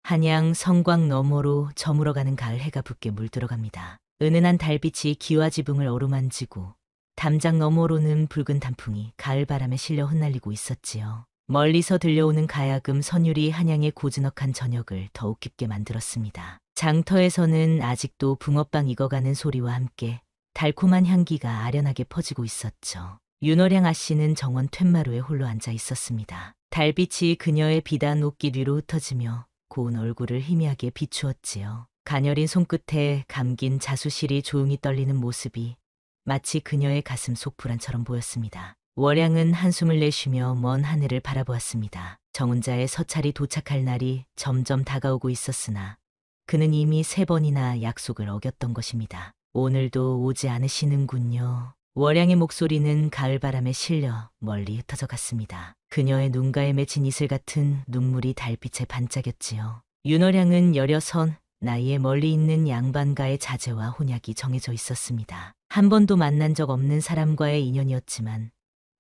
한양 성곽 너머로 저물어가는 가을 해가 붉게 물들어갑니다. 은은한 달빛이 기와 지붕을 어루만지고 담장 너머로는 붉은 단풍이 가을 바람에 실려 흩날리고 있었지요. 멀리서 들려오는 가야금 선율이 한양의 고즈넉한 저녁을 더욱 깊게 만들었습니다. 장터에서는 아직도 붕어빵 익어가는 소리와 함께 달콤한 향기가 아련하게 퍼지고 있었죠. 윤월양 아씨는 정원 툇마루에 홀로 앉아 있었습니다. 달빛이 그녀의 비단 옷깃 위로 흩어지며 고운 얼굴을 희미하게 비추었지요. 가녀린 손끝에 감긴 자수실이 조용히 떨리는 모습이 마치 그녀의 가슴 속 불안처럼 보였습니다. 월양은 한숨을 내쉬며 먼 하늘을 바라보았습니다. 정훈자의 서찰이 도착할 날이 점점 다가오고 있었으나 그는 이미 3번이나 약속을 어겼던 것입니다. 오늘도 오지 않으시는군요. 월양의 목소리는 가을바람에 실려 멀리 흩어져 갔습니다. 그녀의 눈가에 맺힌 이슬 같은 눈물이 달빛에 반짝였지요. 윤월양은 16, 나이에 멀리 있는 양반가의 자제와 혼약이 정해져 있었습니다. 한 번도 만난 적 없는 사람과의 인연이었지만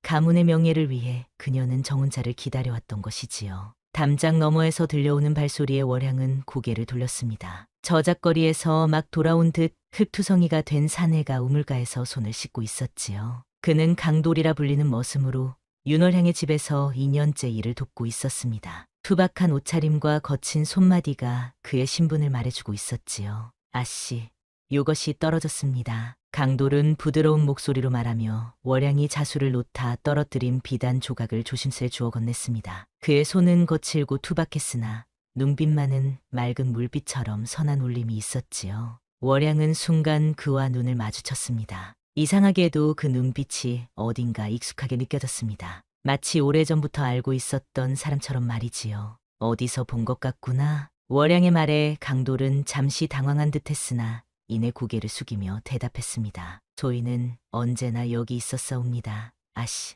가문의 명예를 위해 그녀는 정훈자를 기다려왔던 것이지요. 담장 너머에서 들려오는 발소리에 월양은 고개를 돌렸습니다. 저작거리에서 막 돌아온 듯 흙투성이가 된 사내가 우물가에서 손을 씻고 있었지요. 그는 강돌이라 불리는 머슴으로 윤월향의 집에서 2년째 일을 돕고 있었습니다. 투박한 옷차림과 거친 손마디가 그의 신분을 말해주고 있었지요. 아씨, 요것이 떨어졌습니다. 강돌은 부드러운 목소리로 말하며 월양이 자수를 놓다 떨어뜨린 비단 조각을 조심스레 주워 건넸습니다. 그의 손은 거칠고 투박했으나 눈빛만은 맑은 물빛처럼 선한 울림이 있었지요. 월양은 순간 그와 눈을 마주쳤습니다. 이상하게도 그 눈빛이 어딘가 익숙하게 느껴졌습니다. 마치 오래전부터 알고 있었던 사람처럼 말이지요. 어디서 본 것 같구나. 월양의 말에 강돌은 잠시 당황한 듯했으나 이내 고개를 숙이며 대답했습니다. 저희는 언제나 여기 있었사옵니다. 아씨.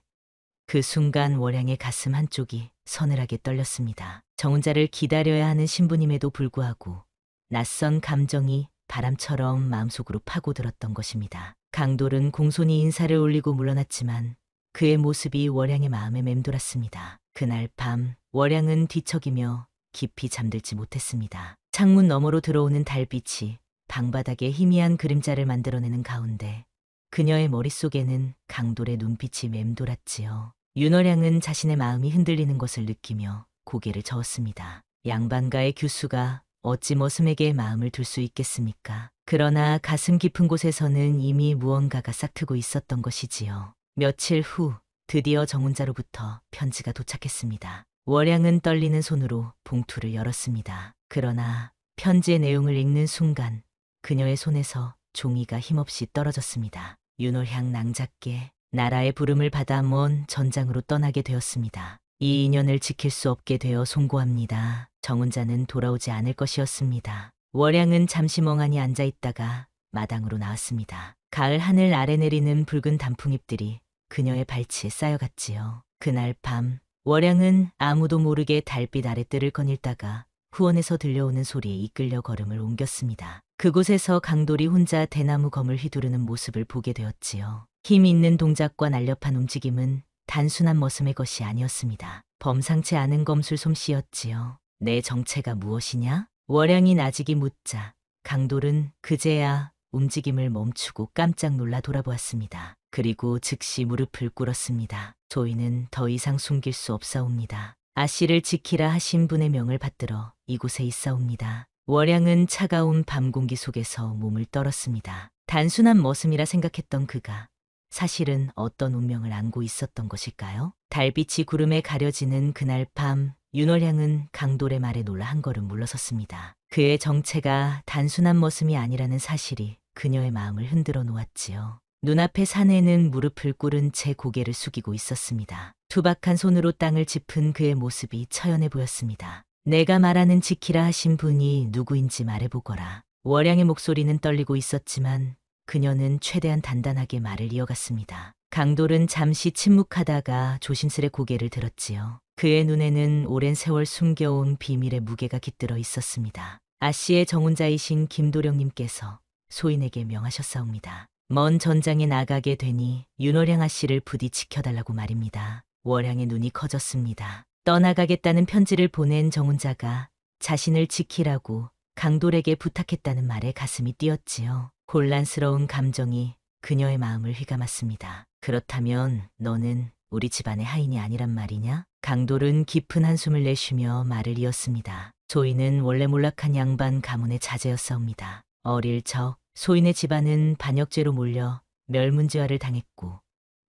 그 순간 월양의 가슴 한쪽이 서늘하게 떨렸습니다. 정훈자를 기다려야 하는 신부님에도 불구하고 낯선 감정이 바람처럼 마음속으로 파고들었던 것입니다. 강돌은 공손히 인사를 올리고 물러났지만 그의 모습이 월양의 마음에 맴돌았습니다. 그날 밤 월양은 뒤척이며 깊이 잠들지 못했습니다. 창문 너머로 들어오는 달빛이 방바닥에 희미한 그림자를 만들어내는 가운데 그녀의 머릿속에는 강돌의 눈빛이 맴돌았지요. 윤월양은 자신의 마음이 흔들리는 것을 느끼며 고개를 저었습니다. 양반가의 규수가 어찌 머슴에게 마음을 둘 수 있겠습니까? 그러나 가슴 깊은 곳에서는 이미 무언가가 싹트고 있었던 것이지요. 며칠 후 드디어 정훈자로부터 편지가 도착했습니다. 월양은 떨리는 손으로 봉투를 열었습니다. 그러나 편지의 내용을 읽는 순간 그녀의 손에서 종이가 힘없이 떨어졌습니다. 윤월향 낭작께 나라의 부름을 받아 먼 전장으로 떠나게 되었습니다. 이 인연을 지킬 수 없게 되어 송구합니다. 정훈자는 돌아오지 않을 것이었습니다. 월양은 잠시 멍하니 앉아 있다가 마당으로 나왔습니다. 가을 하늘 아래 내리는 붉은 단풍잎들이 그녀의 발치에 쌓여갔지요. 그날 밤 월양은 아무도 모르게 달빛 아래 뜰을 거닐다가 후원에서 들려오는 소리에 이끌려 걸음을 옮겼습니다. 그곳에서 강돌이 혼자 대나무 검을 휘두르는 모습을 보게 되었지요. 힘 있는 동작과 날렵한 움직임은 단순한 머슴의 것이 아니었습니다. 범상치 않은 검술 솜씨였지요. 내 정체가 무엇이냐? 월양이 나직이 묻자 강돌은 그제야 움직임을 멈추고 깜짝 놀라 돌아보았습니다. 그리고 즉시 무릎을 꿇었습니다. 저희는 더 이상 숨길 수 없사옵니다. 아씨를 지키라 하신 분의 명을 받들어 이곳에 있사옵니다. 월양은 차가운 밤 공기 속에서 몸을 떨었습니다. 단순한 머슴이라 생각했던 그가 사실은 어떤 운명을 안고 있었던 것일까요? 달빛이 구름에 가려지는 그날 밤 윤월향은 강돌의 말에 놀라 한 걸음 물러섰습니다. 그의 정체가 단순한 머슴이 아니라는 사실이 그녀의 마음을 흔들어 놓았지요. 눈앞의 사내는 무릎을 꿇은 채 고개를 숙이고 있었습니다. 투박한 손으로 땅을 짚은 그의 모습이 처연해 보였습니다. 내가 말하는 지키라 하신 분이 누구인지 말해보거라. 월양의 목소리는 떨리고 있었지만 그녀는 최대한 단단하게 말을 이어갔습니다. 강돌은 잠시 침묵하다가 조심스레 고개를 들었지요. 그의 눈에는 오랜 세월 숨겨온 비밀의 무게가 깃들어 있었습니다. 아씨의 정훈자이신 김도령님께서 소인에게 명하셨사옵니다. 먼 전장에 나가게 되니 윤월양 아씨를 부디 지켜달라고 말입니다. 월양의 눈이 커졌습니다. 떠나가겠다는 편지를 보낸 정훈자가 자신을 지키라고 강돌에게 부탁했다는 말에 가슴이 뛰었지요. 혼란스러운 감정이 그녀의 마음을 휘감았습니다. 그렇다면 너는 우리 집안의 하인이 아니란 말이냐? 강돌은 깊은 한숨을 내쉬며 말을 이었습니다. 소인은 원래 몰락한 양반 가문의 자제였사옵니다. 어릴 적 소인의 집안은 반역죄로 몰려 멸문지화를 당했고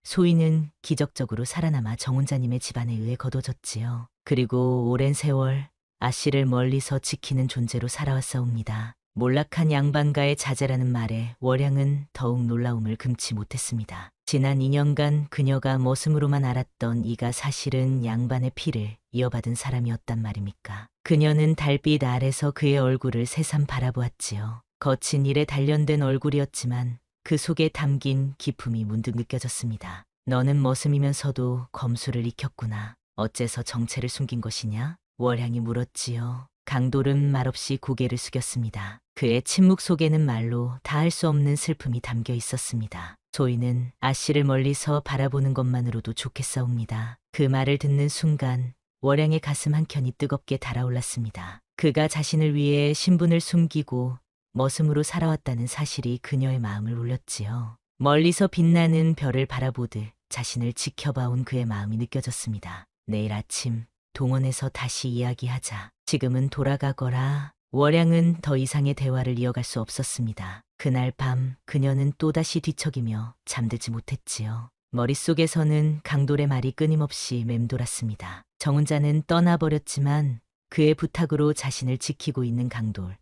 소인은 기적적으로 살아남아 정혼자님의 집안에 의해 거둬졌지요. 그리고 오랜 세월 아씨를 멀리서 지키는 존재로 살아왔사옵니다. 몰락한 양반가의 자제라는 말에 월양은 더욱 놀라움을 금치 못했습니다. 지난 2년간 그녀가 머슴으로만 알았던 이가 사실은 양반의 피를 이어받은 사람이었단 말입니까? 그녀는 달빛 아래서 그의 얼굴을 새삼 바라보았지요. 거친 일에 단련된 얼굴이었지만 그 속에 담긴 기품이 문득 느껴졌습니다. 너는 머슴이면서도 검술을 익혔구나. 어째서 정체를 숨긴 것이냐? 월향이 물었지요. 강돌은 말없이 고개를 숙였습니다. 그의 침묵 속에는 말로 다할 수 없는 슬픔이 담겨 있었습니다. 소인은 아씨를 멀리서 바라보는 것만으로도 좋겠사옵니다. 그 말을 듣는 순간 월향의 가슴 한켠이 뜨겁게 달아올랐습니다. 그가 자신을 위해 신분을 숨기고 머슴으로 살아왔다는 사실이 그녀의 마음을 울렸지요. 멀리서 빛나는 별을 바라보듯 자신을 지켜봐온 그의 마음이 느껴졌습니다. 내일 아침 동원에서 다시 이야기하자. 지금은 돌아가거라. 월양은 더 이상의 대화를 이어갈 수 없었습니다. 그날 밤 그녀는 또다시 뒤척이며 잠들지 못했지요. 머릿속에서는 강돌의 말이 끊임없이 맴돌았습니다. 정혼자는 떠나버렸지만 그의 부탁으로 자신을 지키고 있는 강돌.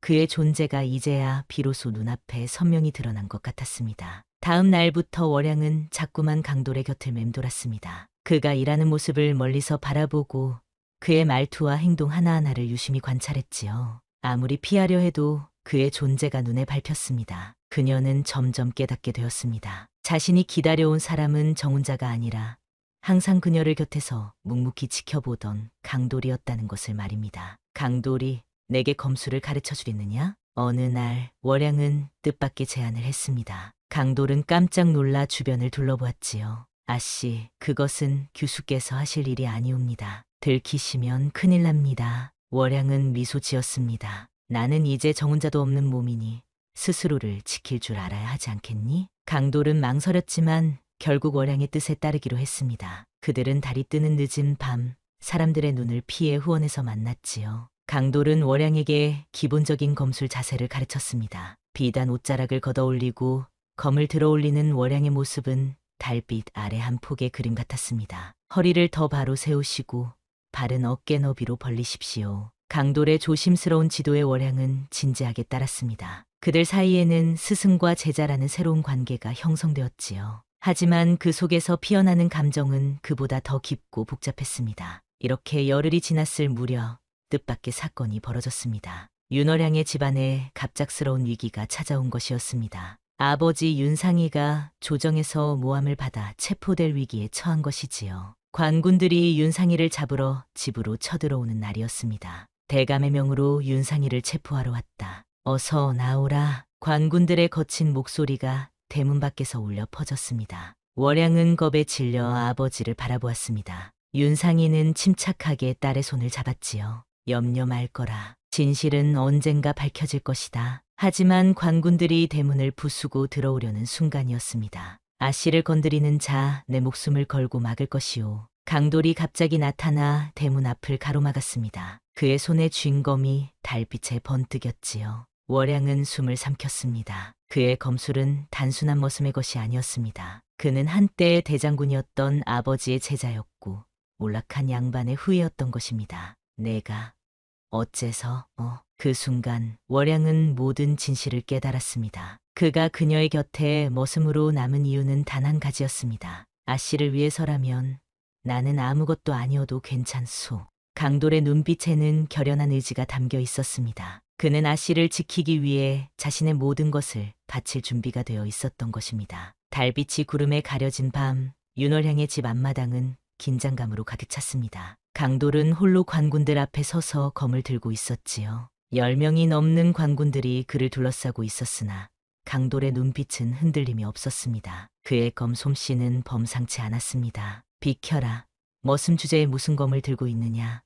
그의 존재가 이제야 비로소 눈앞에 선명히 드러난 것 같았습니다. 다음 날부터 월양은 자꾸만 강돌의 곁을 맴돌았습니다. 그가 일하는 모습을 멀리서 바라보고 그의 말투와 행동 하나하나를 유심히 관찰했지요. 아무리 피하려 해도 그의 존재가 눈에 밟혔습니다. 그녀는 점점 깨닫게 되었습니다. 자신이 기다려온 사람은 정혼자가 아니라 항상 그녀를 곁에서 묵묵히 지켜보던 강돌이었다는 것을 말입니다. 강돌이 내게 검술을 가르쳐 주겠느냐? 어느 날 월양은 뜻밖의 제안을 했습니다. 강돌은 깜짝 놀라 주변을 둘러보았지요. 아씨, 그것은 교수께서 하실 일이 아니옵니다. 들키시면 큰일 납니다. 월양은 미소 지었습니다. 나는 이제 정혼자도 없는 몸이니 스스로를 지킬 줄 알아야 하지 않겠니? 강돌은 망설였지만 결국 월양의 뜻에 따르기로 했습니다. 그들은 달이 뜨는 늦은 밤 사람들의 눈을 피해 후원에서 만났지요. 강돌은 월양에게 기본적인 검술 자세를 가르쳤습니다. 비단 옷자락을 걷어올리고 검을 들어올리는 월양의 모습은 달빛 아래 한 폭의 그림 같았습니다. 허리를 더 바로 세우시고 발은 어깨 너비로 벌리십시오. 강돌의 조심스러운 지도에 월양은 진지하게 따랐습니다. 그들 사이에는 스승과 제자라는 새로운 관계가 형성되었지요. 하지만 그 속에서 피어나는 감정은 그보다 더 깊고 복잡했습니다. 이렇게 열흘이 지났을 무렵 뜻밖의 사건이 벌어졌습니다. 윤월양의 집안에 갑작스러운 위기가 찾아온 것이었습니다. 아버지 윤상이가 조정에서 모함을 받아 체포될 위기에 처한 것이지요. 관군들이 윤상이를 잡으러 집으로 쳐들어오는 날이었습니다. 대감의 명으로 윤상이를 체포하러 왔다. 어서 나오라. 관군들의 거친 목소리가 대문 밖에서 울려 퍼졌습니다. 월양은 겁에 질려 아버지를 바라보았습니다. 윤상이는 침착하게 딸의 손을 잡았지요. 염려 말 거라. 진실은 언젠가 밝혀질 것이다. 하지만 관군들이 대문을 부수고 들어오려는 순간이었습니다. 아씨를 건드리는 자 내 목숨을 걸고 막을 것이오. 강돌이 갑자기 나타나 대문 앞을 가로막았습니다. 그의 손에 쥔 검이 달빛에 번뜩였지요. 월양은 숨을 삼켰습니다. 그의 검술은 단순한 머슴의 것이 아니었습니다. 그는 한때의 대장군이었던 아버지의 제자였고 몰락한 양반의 후예였던 것입니다. 내가 어째서 그 순간 월양은 모든 진실을 깨달았습니다. 그가 그녀의 곁에 머슴으로 남은 이유는 단 한 가지였습니다. 아씨를 위해서라면 나는 아무것도 아니어도 괜찮소. 강돌의 눈빛에는 결연한 의지가 담겨 있었습니다. 그는 아씨를 지키기 위해 자신의 모든 것을 바칠 준비가 되어 있었던 것입니다. 달빛이 구름에 가려진 밤 윤월향의 집 앞마당은 긴장감으로 가득 찼습니다. 강돌은 홀로 관군들 앞에 서서 검을 들고 있었지요. 10명이 넘는 관군들이 그를 둘러싸고 있었으나 강돌의 눈빛은 흔들림이 없었습니다. 그의 검 솜씨는 범상치 않았습니다. 비켜라. 머슴 주제에 무슨 검을 들고 있느냐.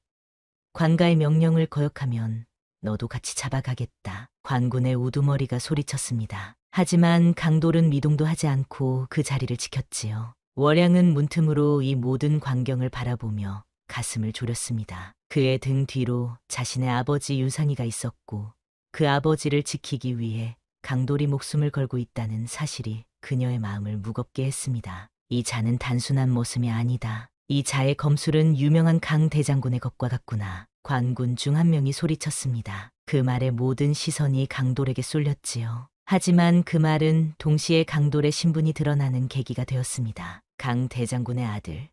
관가의 명령을 거역하면 너도 같이 잡아가겠다. 관군의 우두머리가 소리쳤습니다. 하지만 강돌은 미동도 하지 않고 그 자리를 지켰지요. 월양은 문틈으로 이 모든 광경을 바라보며 가슴을 졸였습니다. 그의 등 뒤로 자신의 아버지 윤상이가 있었고 그 아버지를 지키기 위해 강돌이 목숨을 걸고 있다는 사실이 그녀의 마음을 무겁게 했습니다. 이 자는 단순한 모습이 아니다. 이 자의 검술은 유명한 강 대장군의 것과 같구나. 관군 중 한 명이 소리쳤습니다. 그 말에 모든 시선이 강돌에게 쏠렸지요. 하지만 그 말은 동시에 강돌의 신분이 드러나는 계기가 되었습니다. 강 대장군의 아들.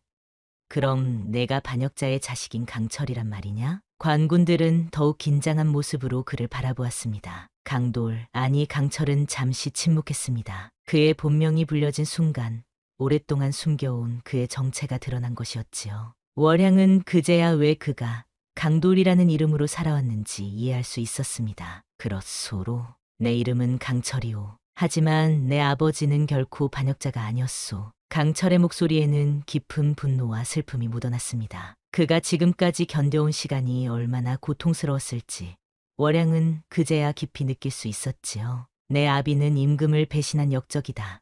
그럼 내가 반역자의 자식인 강철이란 말이냐? 관군들은 더욱 긴장한 모습으로 그를 바라보았습니다. 강돌, 아니 강철은 잠시 침묵했습니다. 그의 본명이 불려진 순간 오랫동안 숨겨온 그의 정체가 드러난 것이었지요. 월향은 그제야 왜 그가 강돌이라는 이름으로 살아왔는지 이해할 수 있었습니다. 그렇소로. 내 이름은 강철이오. 하지만 내 아버지는 결코 반역자가 아니었소. 강철의 목소리에는 깊은 분노와 슬픔이 묻어났습니다. 그가 지금까지 견뎌온 시간이 얼마나 고통스러웠을지 월양은 그제야 깊이 느낄 수 있었지요. 내 아비는 임금을 배신한 역적이다.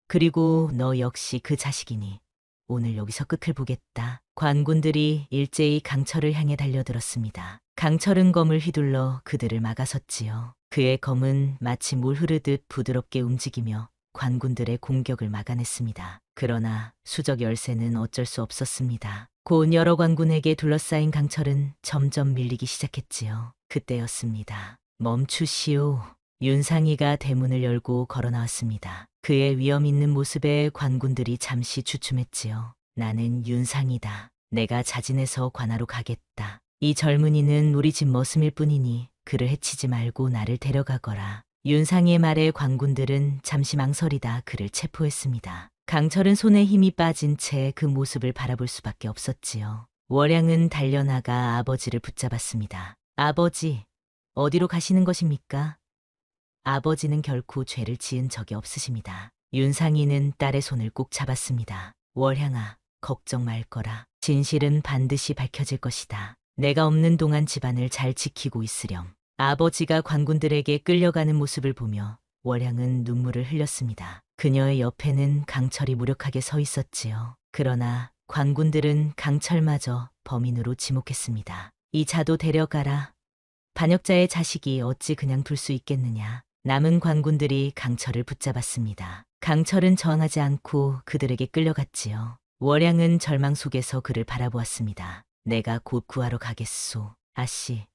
그리고 너 역시 그 자식이니 오늘 여기서 끝을 보겠다. 관군들이 일제히 강철을 향해 달려들었습니다. 강철은 검을 휘둘러 그들을 막아섰지요. 그의 검은 마치 물 흐르듯 부드럽게 움직이며 관군들의 공격을 막아냈습니다. 그러나 수적 열세는 어쩔 수 없었습니다. 곧 여러 관군에게 둘러싸인 강철은 점점 밀리기 시작했지요. 그때였습니다. 멈추시오. 윤상이가 대문을 열고 걸어 나왔습니다. 그의 위험 있는 모습에 관군들이 잠시 주춤했지요. 나는 윤상이다. 내가 자진해서 관하로 가겠다. 이 젊은이는 우리 집 머슴일 뿐이니 그를 해치지 말고 나를 데려가거라. 윤상이의 말에 관군들은 잠시 망설이다 그를 체포했습니다. 강철은 손에 힘이 빠진 채 그 모습을 바라볼 수밖에 없었지요. 월양은 달려나가 아버지를 붙잡았습니다. 아버지, 어디로 가시는 것입니까? 아버지는 결코 죄를 지은 적이 없으십니다. 윤상이는 딸의 손을 꼭 잡았습니다. 월향아, 걱정 말 거라. 진실은 반드시 밝혀질 것이다. 내가 없는 동안 집안을 잘 지키고 있으렴. 아버지가 관군들에게 끌려가는 모습을 보며 월향은 눈물을 흘렸습니다. 그녀의 옆에는 강철이 무력하게 서 있었지요. 그러나 관군들은 강철마저 범인으로 지목했습니다. 이 자도 데려가라. 반역자의 자식이 어찌 그냥 둘 수 있겠느냐. 남은 관군들이 강철을 붙잡았습니다. 강철은 저항하지 않고 그들에게 끌려갔지요. 월양은 절망 속에서 그를 바라보았습니다. 내가 곧 구하러 가겠소. 아씨,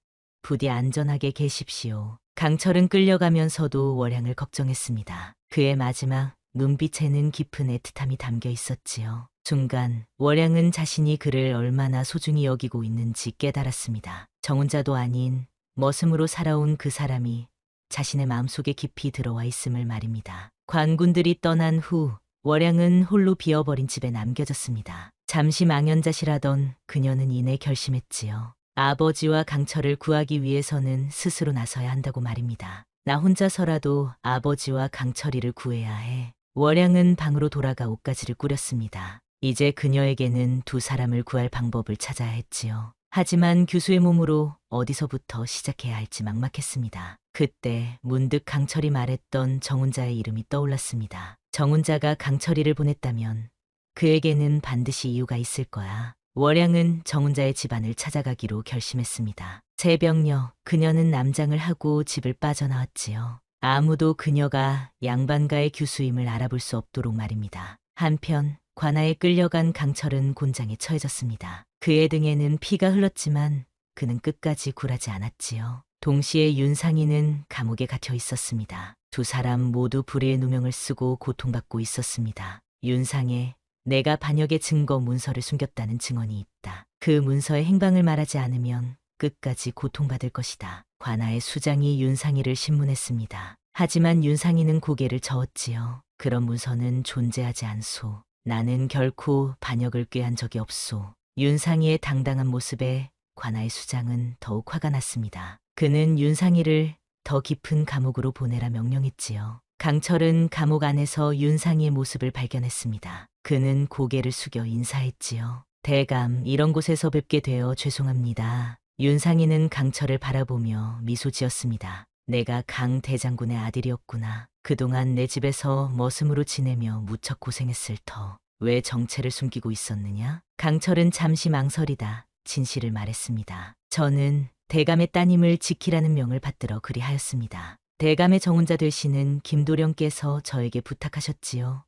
부디 안전하게 계십시오. 강철은 끌려가면서도 월양을 걱정했습니다. 그의 마지막 눈빛에는 깊은 애틋함이 담겨 있었지요. 순간 월양은 자신이 그를 얼마나 소중히 여기고 있는지 깨달았습니다. 정혼자도 아닌 머슴으로 살아온 그 사람이 자신의 마음속에 깊이 들어와 있음을 말입니다. 관군들이 떠난 후 월양은 홀로 비어버린 집에 남겨졌습니다. 잠시 망연자실하던 그녀는 이내 결심했지요. 아버지와 강철을 구하기 위해서는 스스로 나서야 한다고 말입니다. 나 혼자서라도 아버지와 강철이를 구해야 해. 월양은 방으로 돌아가 옷가지를 꾸렸습니다. 이제 그녀에게는 두 사람을 구할 방법을 찾아야 했지요. 하지만 교수의 몸으로 어디서부터 시작해야 할지 막막했습니다. 그때 문득 강철이 말했던 정훈자의 이름이 떠올랐습니다. 정훈자가 강철이를 보냈다면 그에게는 반드시 이유가 있을 거야. 월양은 정훈자의 집안을 찾아가기로 결심했습니다. 새벽녘 그녀는 남장을 하고 집을 빠져나왔지요. 아무도 그녀가 양반가의 교수임을 알아볼 수 없도록 말입니다. 한편 관아에 끌려간 강철은 곤장에 처해졌습니다. 그의 등에는 피가 흘렀지만 그는 끝까지 굴하지 않았지요. 동시에 윤상이는 감옥에 갇혀 있었습니다. 두 사람 모두 불의의 누명을 쓰고 고통받고 있었습니다. 윤상에 내가 반역의 증거 문서를 숨겼다는 증언이 있다. 그 문서의 행방을 말하지 않으면 끝까지 고통받을 것이다. 관아의 수장이 윤상이를 신문했습니다. 하지만 윤상이는 고개를 저었지요. 그런 문서는 존재하지 않소. 나는 결코 반역을 꾀한 적이 없소. 윤상이의 당당한 모습에 관아의 수장은 더욱 화가 났습니다. 그는 윤상이를 더 깊은 감옥으로 보내라 명령했지요. 강철은 감옥 안에서 윤상이의 모습을 발견했습니다. 그는 고개를 숙여 인사했지요. 대감, 이런 곳에서 뵙게 되어 죄송합니다. 윤상이는 강철을 바라보며 미소 지었습니다. 내가 강 대장군의 아들이었구나. 그동안 내 집에서 머슴으로 지내며 무척 고생했을 터. 왜 정체를 숨기고 있었느냐? 강철은 잠시 망설이다 진실을 말했습니다. 저는 대감의 따님을 지키라는 명을 받들어 그리하였습니다. 대감의 정혼자 되시는 김도령께서 저에게 부탁하셨지요.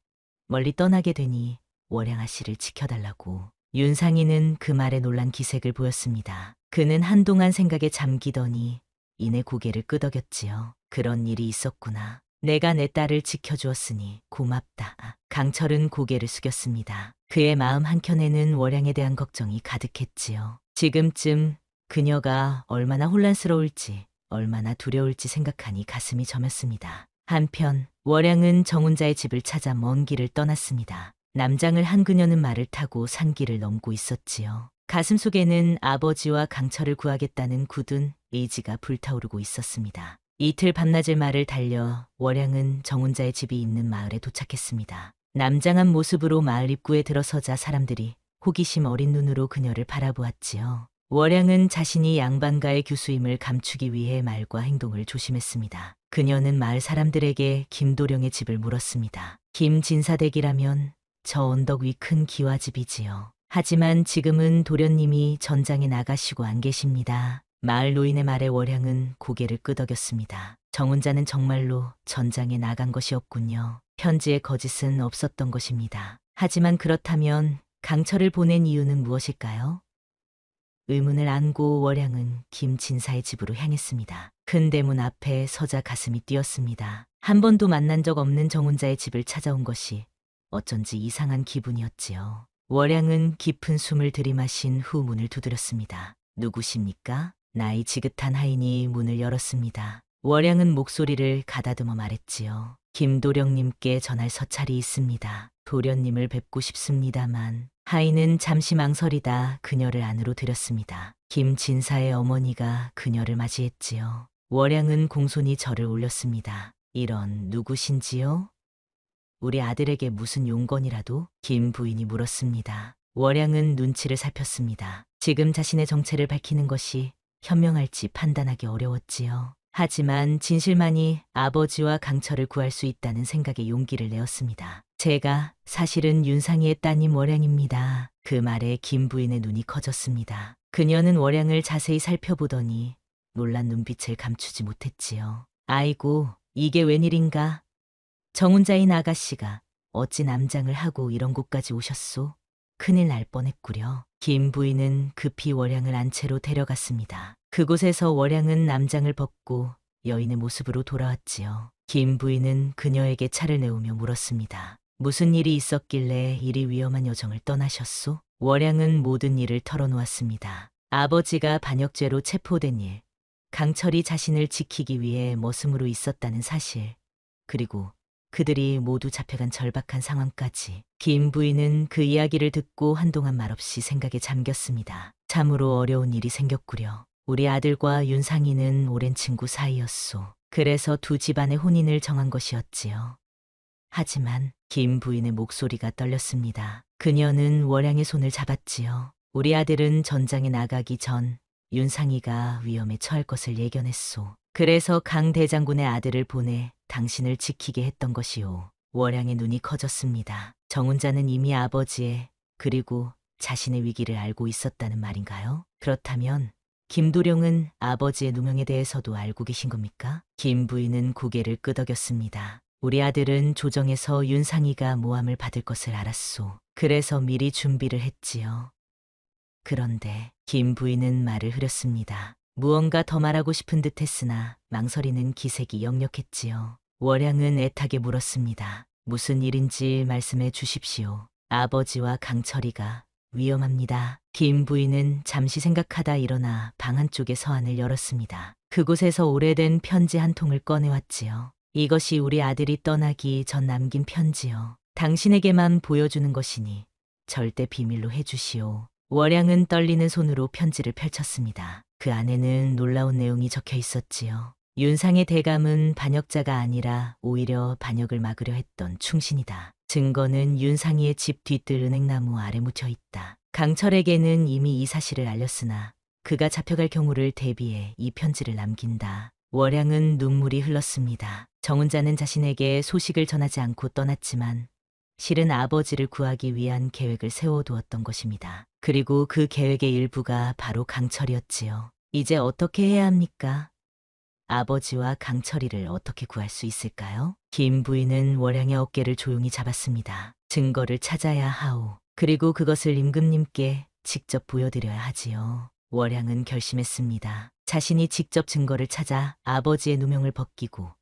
멀리 떠나게 되니 월양아 씨를 지켜달라고. 윤상이는 그 말에 놀란 기색을 보였습니다. 그는 한동안 생각에 잠기더니 이내 고개를 끄덕였지요. 그런 일이 있었구나. 내가 내 딸을 지켜주었으니 고맙다. 강철은 고개를 숙였습니다. 그의 마음 한켠에는 월양에 대한 걱정이 가득했지요. 지금쯤 그녀가 얼마나 혼란스러울지, 얼마나 두려울지 생각하니 가슴이 저몄습니다. 한편 월양은 정혼자의 집을 찾아 먼 길을 떠났습니다. 남장을 한 그녀는 말을 타고 산길을 넘고 있었지요. 가슴속에는 아버지와 강철을 구하겠다는 굳은 의지가 불타오르고 있었습니다. 이틀 밤낮을 말을 달려 월양은 정혼자의 집이 있는 마을에 도착했습니다. 남장한 모습으로 마을 입구에 들어서자 사람들이 호기심 어린 눈으로 그녀를 바라보았지요. 월양은 자신이 양반가의 교수임을 감추기 위해 말과 행동을 조심했습니다. 그녀는 마을 사람들에게 김도령의 집을 물었습니다. 김진사댁이라면 저 언덕 위 큰 기와집이지요. 하지만 지금은 도련님이 전장에 나가시고 안 계십니다. 마을 노인의 말에 월양은 고개를 끄덕였습니다. 정혼자는 정말로 전장에 나간 것이었군요. 편지에 거짓은 없었던 것입니다. 하지만 그렇다면 강철을 보낸 이유는 무엇일까요? 의문을 안고 월양은 김진사의 집으로 향했습니다. 큰 대문 앞에 서자 가슴이 뛰었습니다. 한 번도 만난 적 없는 정혼자의 집을 찾아온 것이 어쩐지 이상한 기분이었지요. 월양은 깊은 숨을 들이마신 후 문을 두드렸습니다. 누구십니까? 나이 지긋한 하인이 문을 열었습니다. 월양은 목소리를 가다듬어 말했지요. 김도령님께 전할 서찰이 있습니다. 도련님을 뵙고 싶습니다만. 하인은 잠시 망설이다 그녀를 안으로 들였습니다. 김진사의 어머니가 그녀를 맞이했지요. 월양은 공손히 절을 올렸습니다. 이런 누구신지요? 우리 아들에게 무슨 용건이라도? 김 부인이 물었습니다. 월양은 눈치를 살폈습니다. 지금 자신의 정체를 밝히는 것이 현명할지 판단하기 어려웠지요. 하지만 진실만이 아버지와 강철을 구할 수 있다는 생각에 용기를 내었습니다. 제가 사실은 윤상이의 따님 월양입니다. 그 말에 김 부인의 눈이 커졌습니다. 그녀는 월양을 자세히 살펴보더니 놀란 눈빛을 감추지 못했지요. 아이고, 이게 웬일인가? 정혼자인 아가씨가 어찌 남장을 하고 이런 곳까지 오셨소? 큰일 날 뻔했구려. 김 부인은 급히 월양을 안채로 데려갔습니다. 그곳에서 월양은 남장을 벗고 여인의 모습으로 돌아왔지요. 김 부인은 그녀에게 차를 내오며 물었습니다. 무슨 일이 있었길래 이리 위험한 여정을 떠나셨소? 월양은 모든 일을 털어놓았습니다. 아버지가 반역죄로 체포된 일, 강철이 자신을 지키기 위해 머슴으로 있었다는 사실, 그리고 그들이 모두 잡혀간 절박한 상황까지. 김 부인은 그 이야기를 듣고 한동안 말없이 생각에 잠겼습니다. 참으로 어려운 일이 생겼구려. 우리 아들과 윤상이는 오랜 친구 사이였소. 그래서 두 집안의 혼인을 정한 것이었지요. 하지만 김 부인의 목소리가 떨렸습니다. 그녀는 월양의 손을 잡았지요. 우리 아들은 전장에 나가기 전 윤상이가 위험에 처할 것을 예견했소. 그래서 강 대장군의 아들을 보내 당신을 지키게 했던 것이오. 월양의 눈이 커졌습니다. 정혼자는 이미 아버지의 그리고 자신의 위기를 알고 있었다는 말인가요? 그렇다면 김도령은 아버지의 누명에 대해서도 알고 계신 겁니까? 김 부인은 고개를 끄덕였습니다. 우리 아들은 조정에서 윤상이가 모함을 받을 것을 알았소. 그래서 미리 준비를 했지요. 그런데 김 부인은 말을 흐렸습니다. 무언가 더 말하고 싶은 듯 했으나 망설이는 기색이 역력했지요. 월양은 애타게 물었습니다. 무슨 일인지 말씀해 주십시오. 아버지와 강철이가 위험합니다. 김 부인은 잠시 생각하다 일어나 방 한쪽의 서안을 열었습니다. 그곳에서 오래된 편지 한 통을 꺼내왔지요. 이것이 우리 아들이 떠나기 전 남긴 편지요. 당신에게만 보여주는 것이니 절대 비밀로 해주시오. 월양은 떨리는 손으로 편지를 펼쳤습니다. 그 안에는 놀라운 내용이 적혀 있었지요. 윤상의 대감은 반역자가 아니라 오히려 반역을 막으려 했던 충신이다. 증거는 윤상이의 집 뒤뜰 은행나무 아래 묻혀 있다. 강철에게는 이미 이 사실을 알렸으나 그가 잡혀갈 경우를 대비해 이 편지를 남긴다. 월양은 눈물이 흘렀습니다. 정훈자는 자신에게 소식을 전하지 않고 떠났지만 실은 아버지를 구하기 위한 계획을 세워두었던 것입니다. 그리고 그 계획의 일부가 바로 강철이었지요. 이제 어떻게 해야 합니까? 아버지와 강철이를 어떻게 구할 수 있을까요? 김 부인은 월양의 어깨를 조용히 잡았습니다. 증거를 찾아야 하오. 그리고 그것을 임금님께 직접 보여드려야 하지요. 월양은 결심했습니다. 자신이 직접 증거를 찾아 아버지의 누명을 벗기고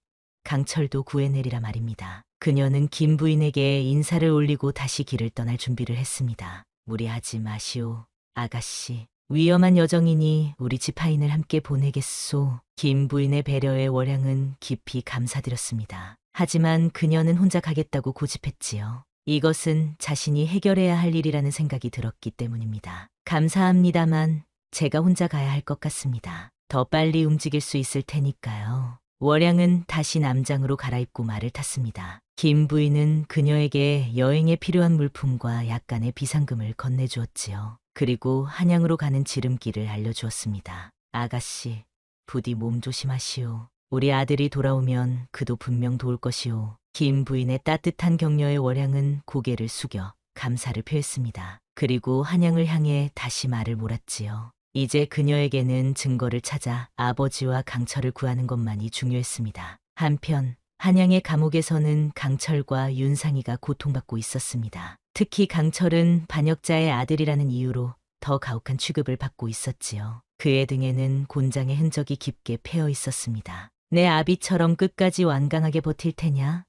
강철도 구해내리라 말입니다. 그녀는 김 부인에게 인사를 올리고 다시 길을 떠날 준비를 했습니다. 무리하지 마시오, 아가씨. 위험한 여정이니 우리 지파인을 함께 보내겠소. 김 부인의 배려에 월양은 깊이 감사드렸습니다. 하지만 그녀는 혼자 가겠다고 고집했지요. 이것은 자신이 해결해야 할 일이라는 생각이 들었기 때문입니다. 감사합니다만 제가 혼자 가야 할 것 같습니다. 더 빨리 움직일 수 있을 테니까요. 월양은 다시 남장으로 갈아입고 말을 탔습니다. 김 부인은 그녀에게 여행에 필요한 물품과 약간의 비상금을 건네주었지요. 그리고 한양으로 가는 지름길을 알려주었습니다. 아가씨, 부디 몸 조심하시오. 우리 아들이 돌아오면 그도 분명 도울 것이오. 김 부인의 따뜻한 격려에 월양은 고개를 숙여 감사를 표했습니다. 그리고 한양을 향해 다시 말을 몰았지요. 이제 그녀에게는 증거를 찾아 아버지와 강철을 구하는 것만이 중요했습니다. 한편 한양의 감옥에서는 강철과 윤상이가 고통받고 있었습니다. 특히 강철은 반역자의 아들이라는 이유로 더 가혹한 취급을 받고 있었지요. 그의 등에는 곤장의 흔적이 깊게 패여 있었습니다. 내 아비처럼 끝까지 완강하게 버틸 테냐?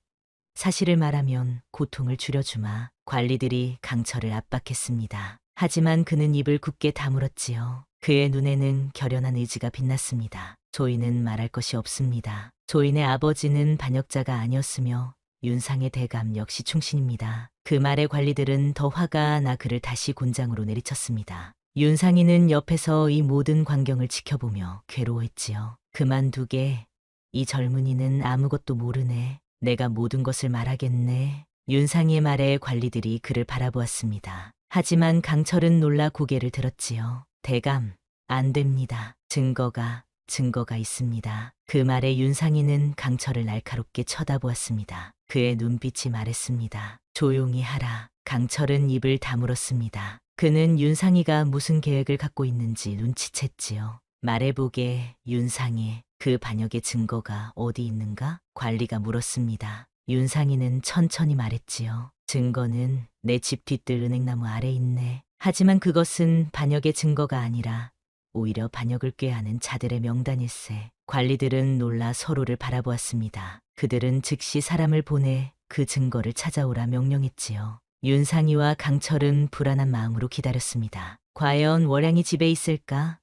사실을 말하면 고통을 줄여주마. 관리들이 강철을 압박했습니다. 하지만 그는 입을 굳게 다물었지요. 그의 눈에는 결연한 의지가 빛났습니다. 조이는 말할 것이 없습니다. 조인의 아버지는 반역자가 아니었으며 윤상의 대감 역시 충신입니다. 그 말에 관리들은 더 화가 나 그를 다시 곤장으로 내리쳤습니다. 윤상이는 옆에서 이 모든 광경을 지켜보며 괴로워했지요. 그만두게. 이 젊은이는 아무것도 모르네. 내가 모든 것을 말하겠네. 윤상이의 말에 관리들이 그를 바라보았습니다. 하지만 강철은 놀라 고개를 들었지요. 대감, 안 됩니다. 증거가 있습니다. 그 말에 윤상이는 강철을 날카롭게 쳐다보았습니다. 그의 눈빛이 말했습니다. 조용히 하라. 강철은 입을 다물었습니다. 그는 윤상이가 무슨 계획을 갖고 있는지 눈치챘지요. 말해보게, 윤상이. 그 반역의 증거가 어디 있는가? 관리가 물었습니다. 윤상이는 천천히 말했지요. 증거는 내 집 뒤뜰 은행나무 아래 있네. 하지만 그것은 반역의 증거가 아니라 오히려 반역을 꾀하는 자들의 명단일세. 관리들은 놀라 서로를 바라보았습니다. 그들은 즉시 사람을 보내 그 증거를 찾아오라 명령했지요. 윤상이와 강철은 불안한 마음으로 기다렸습니다. 과연 월양이 집에 있을까?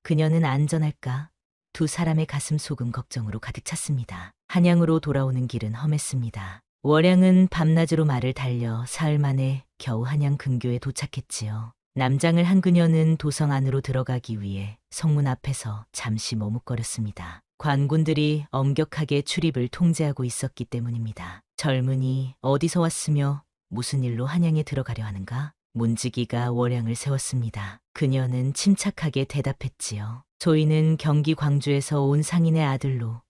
그녀는 안전할까? 두 사람의 가슴 속은 걱정으로 가득 찼습니다. 한양으로 돌아오는 길은 험했습니다. 월양은 밤낮으로 말을 달려 사흘 만에 겨우 한양 근교에 도착했지요. 남장을 한 그녀는 도성 안으로 들어가기 위해 성문 앞에서 잠시 머뭇거렸습니다. 관군들이 엄격하게 출입을 통제하고 있었기 때문입니다. 젊은이 어디서 왔으며 무슨 일로 한양에 들어가려 하는가? 문지기가 월양을 세웠습니다. 그녀는 침착하게 대답했지요. 저희는 경기 광주에서 온 상인의 아들로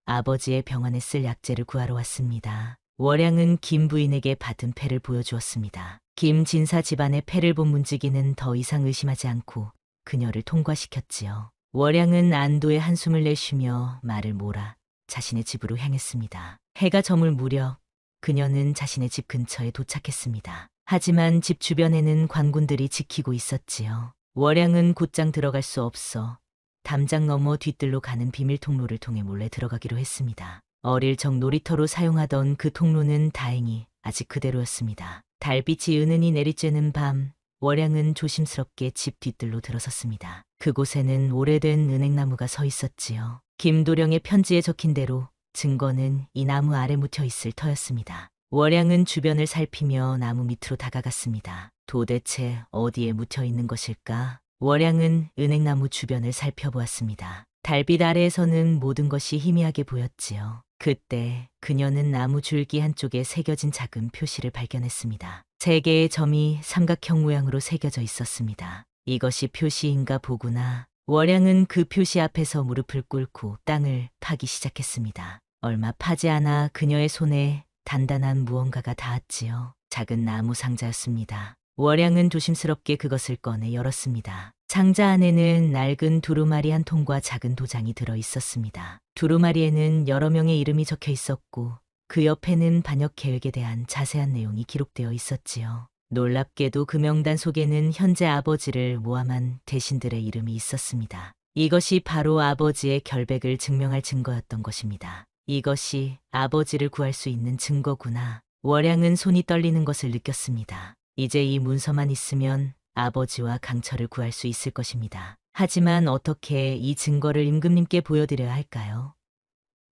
아버지의 병원에 쓸 약재를 구하러 왔습니다. 월양은 김 부인에게 받은 패를 보여주었습니다. 김 진사 집안의 패를 본 문지기는 더 이상 의심하지 않고 그녀를 통과시켰지요. 월양은 안도의 한숨을 내쉬며 말을 몰아 자신의 집으로 향했습니다. 해가 저물 무렵 그녀는 자신의 집 근처에 도착했습니다. 하지만 집 주변에는 관군들이 지키고 있었지요. 월양은 곧장 들어갈 수 없어 담장 너머 뒤뜰로 가는 비밀 통로를 통해 몰래 들어가기로 했습니다. 어릴 적 놀이터로 사용하던 그 통로는 다행히 아직 그대로였습니다. 달빛이 은은히 내리쬐는 밤, 월양은 조심스럽게 집 뒤뜰로 들어섰습니다. 그곳에는 오래된 은행나무가 서 있었지요. 김도령의 편지에 적힌 대로 증거는 이 나무 아래 묻혀 있을 터였습니다. 월양은 주변을 살피며 나무 밑으로 다가갔습니다. 도대체 어디에 묻혀 있는 것일까? 월양은 은행나무 주변을 살펴보았습니다. 달빛 아래에서는 모든 것이 희미하게 보였지요. 그때 그녀는 나무 줄기 한쪽에 새겨진 작은 표시를 발견했습니다. 세 개의 점이 삼각형 모양으로 새겨져 있었습니다. 이것이 표시인가 보구나. 월양은 그 표시 앞에서 무릎을 꿇고 땅을 파기 시작했습니다. 얼마 파지 않아 그녀의 손에 단단한 무언가가 닿았지요. 작은 나무 상자였습니다. 월양은 조심스럽게 그것을 꺼내 열었습니다. 상자 안에는 낡은 두루마리 한 통과 작은 도장이 들어 있었습니다. 두루마리에는 여러 명의 이름이 적혀 있었고 그 옆에는 반역 계획에 대한 자세한 내용이 기록되어 있었지요. 놀랍게도 그 명단 속에는 현재 아버지를 모함한 대신들의 이름이 있었습니다. 이것이 바로 아버지의 결백을 증명할 증거였던 것입니다. 이것이 아버지를 구할 수 있는 증거구나. 월양은 손이 떨리는 것을 느꼈습니다. 이제 이 문서만 있으면 아버지와 강철을 구할 수 있을 것입니다. 하지만 어떻게 이 증거를 임금님께 보여드려야 할까요?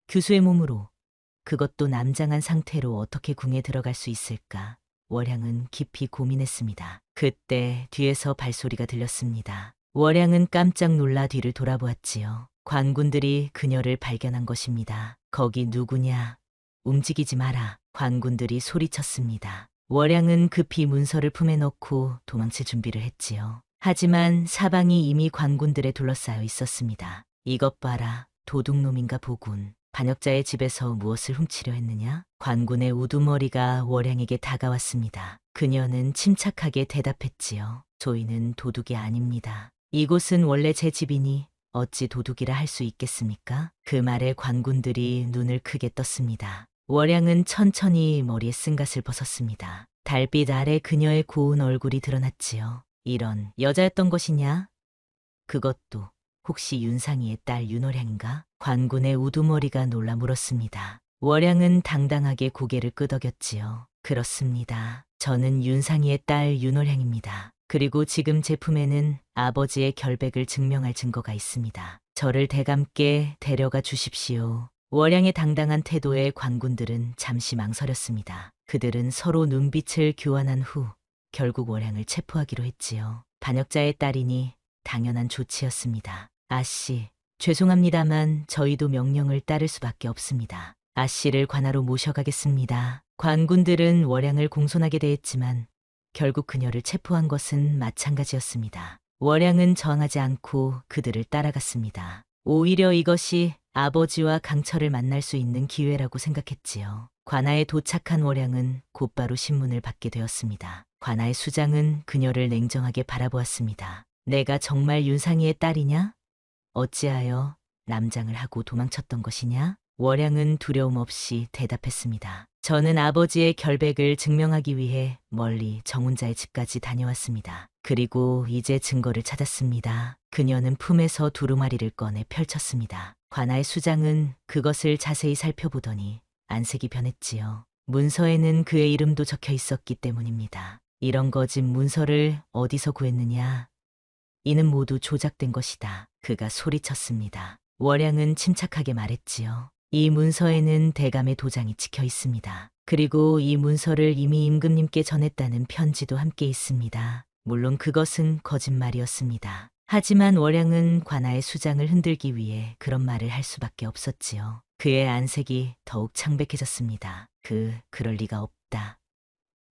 교수의 몸으로, 그것도 남장한 상태로 어떻게 궁에 들어갈 수 있을까? 월양은 깊이 고민했습니다. 그때 뒤에서 발소리가 들렸습니다. 월양은 깜짝 놀라 뒤를 돌아보았지요. 관군들이 그녀를 발견한 것입니다. 거기 누구냐? 움직이지 마라. 관군들이 소리쳤습니다. 월양은 급히 문서를 품에 넣고 도망칠 준비를 했지요. 하지만 사방이 이미 관군들에 둘러싸여 있었습니다. 이것 봐라. 도둑놈인가 보군. 반역자의 집에서 무엇을 훔치려 했느냐? 관군의 우두머리가 월양에게 다가왔습니다. 그녀는 침착하게 대답했지요. 저희는 도둑이 아닙니다. 이곳은 원래 제 집이니 어찌 도둑이라 할 수 있겠습니까? 그 말에 관군들이 눈을 크게 떴습니다. 월양은 천천히 머리에 쓴갓을 벗었습니다. 달빛 아래 그녀의 고운 얼굴이 드러났지요. 이런 여자였던 것이냐? 그것도 혹시 윤상이의 딸 윤월양인가? 관군의 우두머리가 놀라 물었습니다. 월양은 당당하게 고개를 끄덕였지요. 그렇습니다. 저는 윤상이의 딸 윤월양입니다. 그리고 지금 제 품에는 아버지의 결백을 증명할 증거가 있습니다. 저를 대감께 데려가 주십시오. 월양의 당당한 태도에 관군들은 잠시 망설였습니다. 그들은 서로 눈빛을 교환한 후 결국 월양을 체포하기로 했지요. 반역자의 딸이니 당연한 조치였습니다. 아씨, 죄송합니다만 저희도 명령을 따를 수밖에 없습니다. 아씨를 관하로 모셔가겠습니다. 관군들은 월양을 공손하게 대했지만 결국 그녀를 체포한 것은 마찬가지였습니다. 월양은 저항하지 않고 그들을 따라갔습니다. 오히려 이것이 아버지와 강철을 만날 수 있는 기회라고 생각했지요. 관아에 도착한 월양은 곧바로 신문을 받게 되었습니다. 관아의 수장은 그녀를 냉정하게 바라보았습니다. 내가 정말 윤상이의 딸이냐? 어찌하여 남장을 하고 도망쳤던 것이냐? 월양은 두려움 없이 대답했습니다. 저는 아버지의 결백을 증명하기 위해 멀리 정훈자의 집까지 다녀왔습니다. 그리고 이제 증거를 찾았습니다. 그녀는 품에서 두루마리를 꺼내 펼쳤습니다. 관아의 수장은 그것을 자세히 살펴보더니 안색이 변했지요. 문서에는 그의 이름도 적혀 있었기 때문입니다. 이런 거짓 문서를 어디서 구했느냐? 이는 모두 조작된 것이다. 그가 소리쳤습니다. 월양은 침착하게 말했지요. 이 문서에는 대감의 도장이 찍혀 있습니다. 그리고 이 문서를 이미 임금님께 전했다는 편지도 함께 있습니다. 물론 그것은 거짓말이었습니다. 하지만 월양은 관아의 수장을 흔들기 위해 그런 말을 할 수밖에 없었지요. 그의 안색이 더욱 창백해졌습니다. 그럴 리가 없다.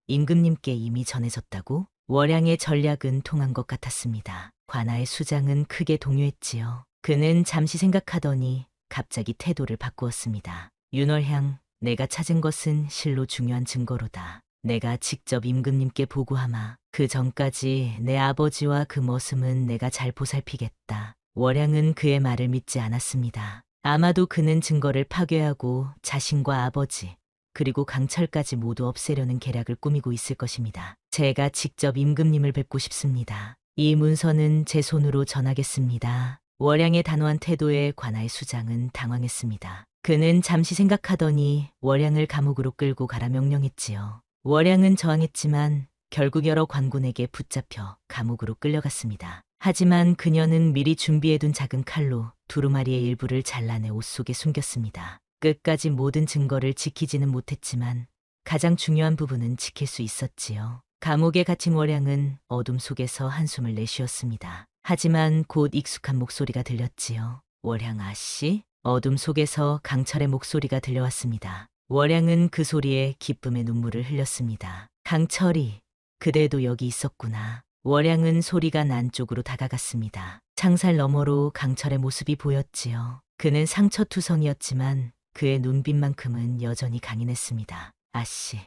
임금님께 이미 전해졌다고? 월양의 전략은 통한 것 같았습니다. 관아의 수장은 크게 동요했지요. 그는 잠시 생각하더니 갑자기 태도를 바꾸었습니다. 윤월향, 내가 찾은 것은 실로 중요한 증거로다. 내가 직접 임금님께 보고하마. 그 전까지 내 아버지와 그 머슴은 내가 잘 보살피겠다. 월양은 그의 말을 믿지 않았습니다. 아마도 그는 증거를 파괴하고 자신과 아버지, 그리고 강철까지 모두 없애려는 계략을 꾸미고 있을 것입니다. 제가 직접 임금님을 뵙고 싶습니다. 이 문서는 제 손으로 전하겠습니다. 월양의 단호한 태도에 관아의 수장은 당황했습니다. 그는 잠시 생각하더니 월양을 감옥으로 끌고 가라 명령했지요. 월양은 저항했지만 결국 여러 관군에게 붙잡혀 감옥으로 끌려갔습니다. 하지만 그녀는 미리 준비해둔 작은 칼로 두루마리의 일부를 잘라내 옷 속에 숨겼습니다. 끝까지 모든 증거를 지키지는 못했지만 가장 중요한 부분은 지킬 수 있었지요. 감옥에 갇힌 월양은 어둠 속에서 한숨을 내쉬었습니다. 하지만 곧 익숙한 목소리가 들렸지요. 월양 아씨? 어둠 속에서 강철의 목소리가 들려왔습니다. 월양은 그 소리에 기쁨의 눈물을 흘렸습니다. 강철이, 그대도 여기 있었구나. 월양은 소리가 난 쪽으로 다가갔습니다. 창살 너머로 강철의 모습이 보였지요. 그는 상처투성이었지만 그의 눈빛만큼은 여전히 강인했습니다. 아씨,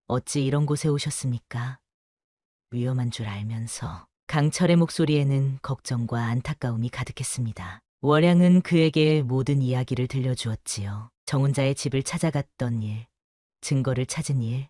어찌 이런 곳에 오셨습니까? 위험한 줄 알면서. 강철의 목소리에는 걱정과 안타까움이 가득했습니다. 월양은 그에게 모든 이야기를 들려주었지요. 정훈자의 집을 찾아갔던 일, 증거를 찾은 일,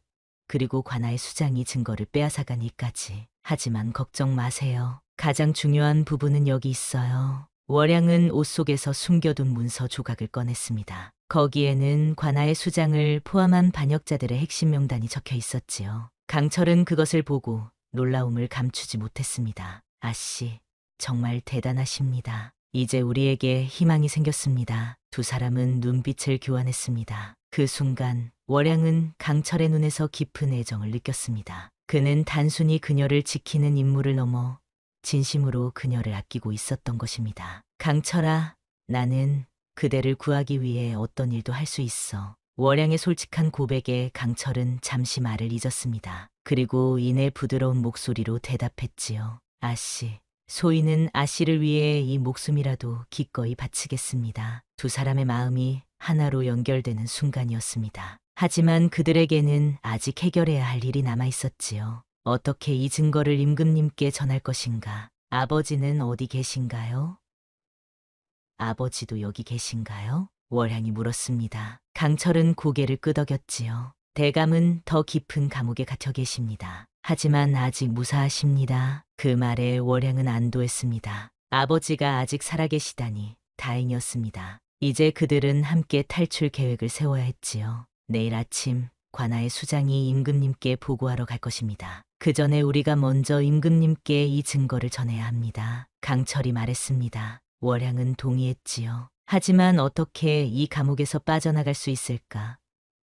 그리고 관아의 수장이 증거를 빼앗아간 일까지. 하지만 걱정 마세요. 가장 중요한 부분은 여기 있어요. 월양은 옷 속에서 숨겨둔 문서 조각을 꺼냈습니다. 거기에는 관아의 수장을 포함한 반역자들의 핵심 명단이 적혀 있었지요. 강철은 그것을 보고 놀라움을 감추지 못했습니다. 아씨, 정말 대단하십니다. 이제 우리에게 희망이 생겼습니다. 두 사람은 눈빛을 교환했습니다. 그 순간 월양은 강철의 눈에서 깊은 애정을 느꼈습니다. 그는 단순히 그녀를 지키는 임무를 넘어 진심으로 그녀를 아끼고 있었던 것입니다. 강철아, 나는 그대를 구하기 위해 어떤 일도 할 수 있어. 월양의 솔직한 고백에 강철은 잠시 말을 잊었습니다. 그리고 이내 부드러운 목소리로 대답했지요. 아씨, 소희는 아씨를 위해 이 목숨이라도 기꺼이 바치겠습니다. 두 사람의 마음이 하나로 연결되는 순간이었습니다. 하지만 그들에게는 아직 해결해야 할 일이 남아 있었지요. 어떻게 이 증거를 임금님께 전할 것인가? 아버지는 어디 계신가요? 아버지도 여기 계신가요? 월향이 물었습니다. 강철은 고개를 끄덕였지요. 대감은 더 깊은 감옥에 갇혀 계십니다. 하지만 아직 무사하십니다. 그 말에 월향은 안도했습니다. 아버지가 아직 살아계시다니 다행이었습니다. 이제 그들은 함께 탈출 계획을 세워야 했지요. 내일 아침 관아의 수장이 임금님께 보고하러 갈 것입니다. 그 전에 우리가 먼저 임금님께 이 증거를 전해야 합니다. 강철이 말했습니다. 월향은 동의했지요. 하지만 어떻게 이 감옥에서 빠져나갈 수 있을까?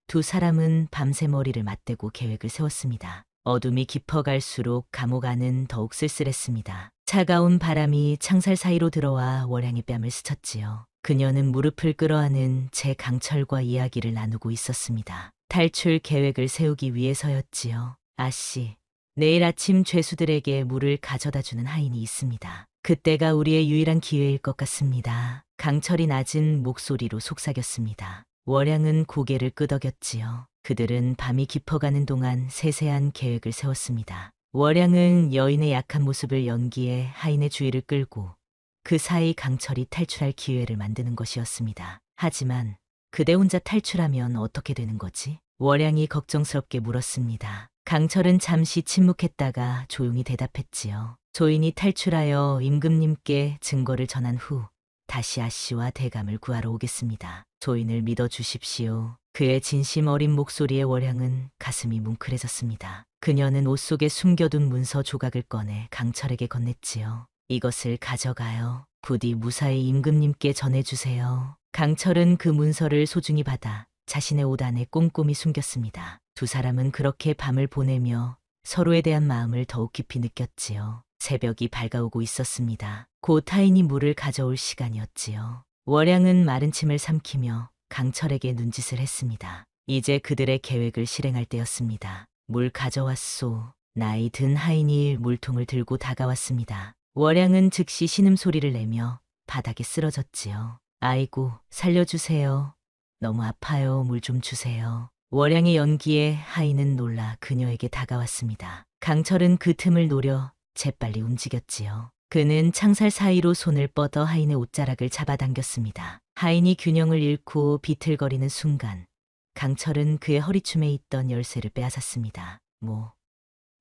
두 사람은 밤새 머리를 맞대고 계획을 세웠습니다. 어둠이 깊어갈수록 감옥 안은 더욱 쓸쓸했습니다. 차가운 바람이 창살 사이로 들어와 월향의 뺨을 스쳤지요. 그녀는 무릎을 끌어안은 제 강철과 이야기를 나누고 있었습니다. 탈출 계획을 세우기 위해서였지요. 아씨, 내일 아침 죄수들에게 물을 가져다주는 하인이 있습니다. 그때가 우리의 유일한 기회일 것 같습니다. 강철이 낮은 목소리로 속삭였습니다. 월향은 고개를 끄덕였지요. 그들은 밤이 깊어가는 동안 세세한 계획을 세웠습니다. 월향은 여인의 약한 모습을 연기해 하인의 주의를 끌고 그 사이 강철이 탈출할 기회를 만드는 것이었습니다. 하지만 그대 혼자 탈출하면 어떻게 되는 거지? 월향이 걱정스럽게 물었습니다. 강철은 잠시 침묵했다가 조용히 대답했지요. 조인이 탈출하여 임금님께 증거를 전한 후 다시 아씨와 대감을 구하러 오겠습니다. 조인을 믿어주십시오. 그의 진심 어린 목소리에 월향은 가슴이 뭉클해졌습니다. 그녀는 옷 속에 숨겨둔 문서 조각을 꺼내 강철에게 건넸지요. 이것을 가져가요. 부디 무사히 임금님께 전해주세요. 강철은 그 문서를 소중히 받아 자신의 옷 안에 꼼꼼히 숨겼습니다. 두 사람은 그렇게 밤을 보내며 서로에 대한 마음을 더욱 깊이 느꼈지요. 새벽이 밝아오고 있었습니다. 곧 하인이 물을 가져올 시간이었지요. 월향은 마른 침을 삼키며 강철에게 눈짓을 했습니다. 이제 그들의 계획을 실행할 때였습니다. 물 가져왔소. 나이 든 하인이 물통을 들고 다가왔습니다. 월향은 즉시 신음소리를 내며 바닥에 쓰러졌지요. 아이고, 살려주세요. 너무 아파요. 물 좀 주세요. 월향의 연기에 하인은 놀라 그녀에게 다가왔습니다. 강철은 그 틈을 노려 재빨리 움직였지요. 그는 창살 사이로 손을 뻗어 하인의 옷자락을 잡아당겼습니다. 하인이 균형을 잃고 비틀거리는 순간 강철은 그의 허리춤에 있던 열쇠를 빼앗았습니다.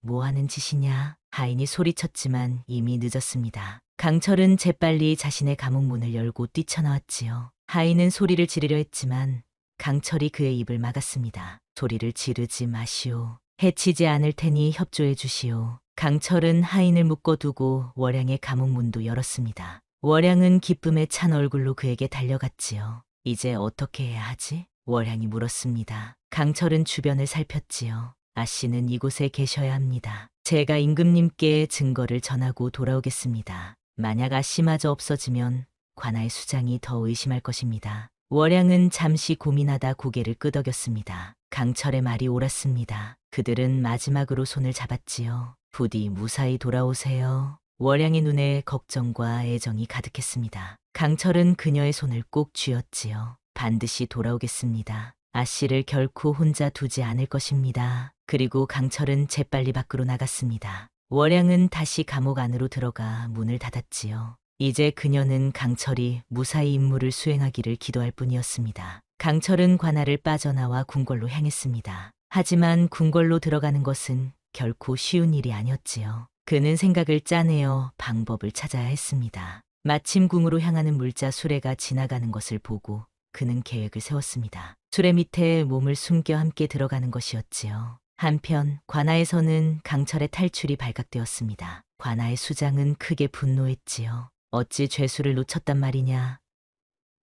뭐 하는 짓이냐? 하인이 소리쳤지만 이미 늦었습니다. 강철은 재빨리 자신의 감옥 문을 열고 뛰쳐나왔지요. 하인은 소리를 지르려 했지만 강철이 그의 입을 막았습니다. 소리를 지르지 마시오. 해치지 않을 테니 협조해 주시오. 강철은 하인을 묶어두고 월향의 감옥 문도 열었습니다. 월향은 기쁨에 찬 얼굴로 그에게 달려갔지요. 이제 어떻게 해야 하지? 월향이 물었습니다. 강철은 주변을 살폈지요. 아씨는 이곳에 계셔야 합니다. 제가 임금님께 증거를 전하고 돌아오겠습니다. 만약 아씨마저 없어지면 관아의 수장이 더 의심할 것입니다. 월향은 잠시 고민하다 고개를 끄덕였습니다. 강철의 말이 옳았습니다. 그들은 마지막으로 손을 잡았지요. 부디 무사히 돌아오세요. 월양의 눈에 걱정과 애정이 가득했습니다. 강철은 그녀의 손을 꼭 쥐었지요. 반드시 돌아오겠습니다. 아씨를 결코 혼자 두지 않을 것입니다. 그리고 강철은 재빨리 밖으로 나갔습니다. 월양은 다시 감옥 안으로 들어가 문을 닫았지요. 이제 그녀는 강철이 무사히 임무를 수행하기를 기도할 뿐이었습니다. 강철은 관할을 빠져나와 궁궐로 향했습니다. 하지만 궁궐로 들어가는 것은 결코 쉬운 일이 아니었지요. 그는 생각을 짜내어 방법을 찾아야 했습니다. 마침 궁으로 향하는 물자 수레가 지나가는 것을 보고 그는 계획을 세웠습니다. 수레 밑에 몸을 숨겨 함께 들어가는 것이었지요. 한편 관아에서는 강철의 탈출이 발각되었습니다. 관아의 수장은 크게 분노했지요. 어찌 죄수를 놓쳤단 말이냐.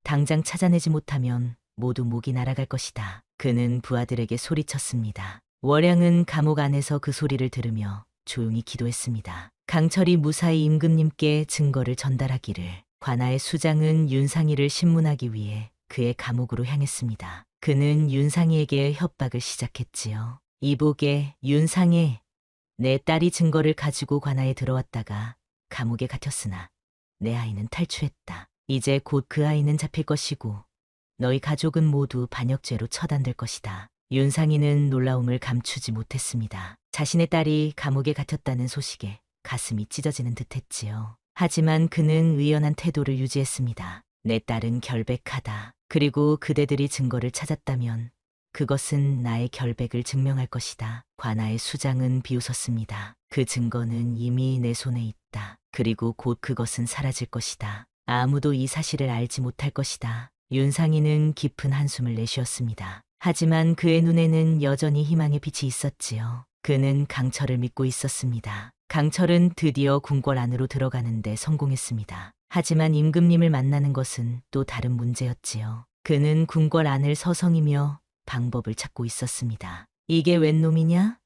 당장 찾아내지 못하면 모두 목이 날아갈 것이다. 그는 부하들에게 소리쳤습니다. 월양은 감옥 안에서 그 소리를 들으며 조용히 기도했습니다. 강철이 무사히 임금님께 증거를 전달하기를. 관아의 수장은 윤상이를 신문하기 위해 그의 감옥으로 향했습니다. 그는 윤상이에게 협박을 시작했지요. 이보게 윤상해, 내 딸이 증거를 가지고 관아에 들어왔다가 감옥에 갇혔으나 내 아이는 탈출했다. 이제 곧 그 아이는 잡힐 것이고 너희 가족은 모두 반역죄로 처단될 것이다. 윤상이는 놀라움을 감추지 못했습니다. 자신의 딸이 감옥에 갇혔다는 소식에 가슴이 찢어지는 듯했지요. 하지만 그는 의연한 태도를 유지했습니다. 내 딸은 결백하다. 그리고 그대들이 증거를 찾았다면 그것은 나의 결백을 증명할 것이다. 관아의 수장은 비웃었습니다. 그 증거는 이미 내 손에 있다. 그리고 곧 그것은 사라질 것이다. 아무도 이 사실을 알지 못할 것이다. 윤상이는 깊은 한숨을 내쉬었습니다. 하지만 그의 눈에는 여전히 희망의 빛이 있었지요. 그는 강철을 믿고 있었습니다. 강철은 드디어 궁궐 안으로 들어가는데 성공했습니다. 하지만 임금님을 만나는 것은 또 다른 문제였지요. 그는 궁궐 안을 서성이며 방법을 찾고 있었습니다. 이게 웬 놈이냐?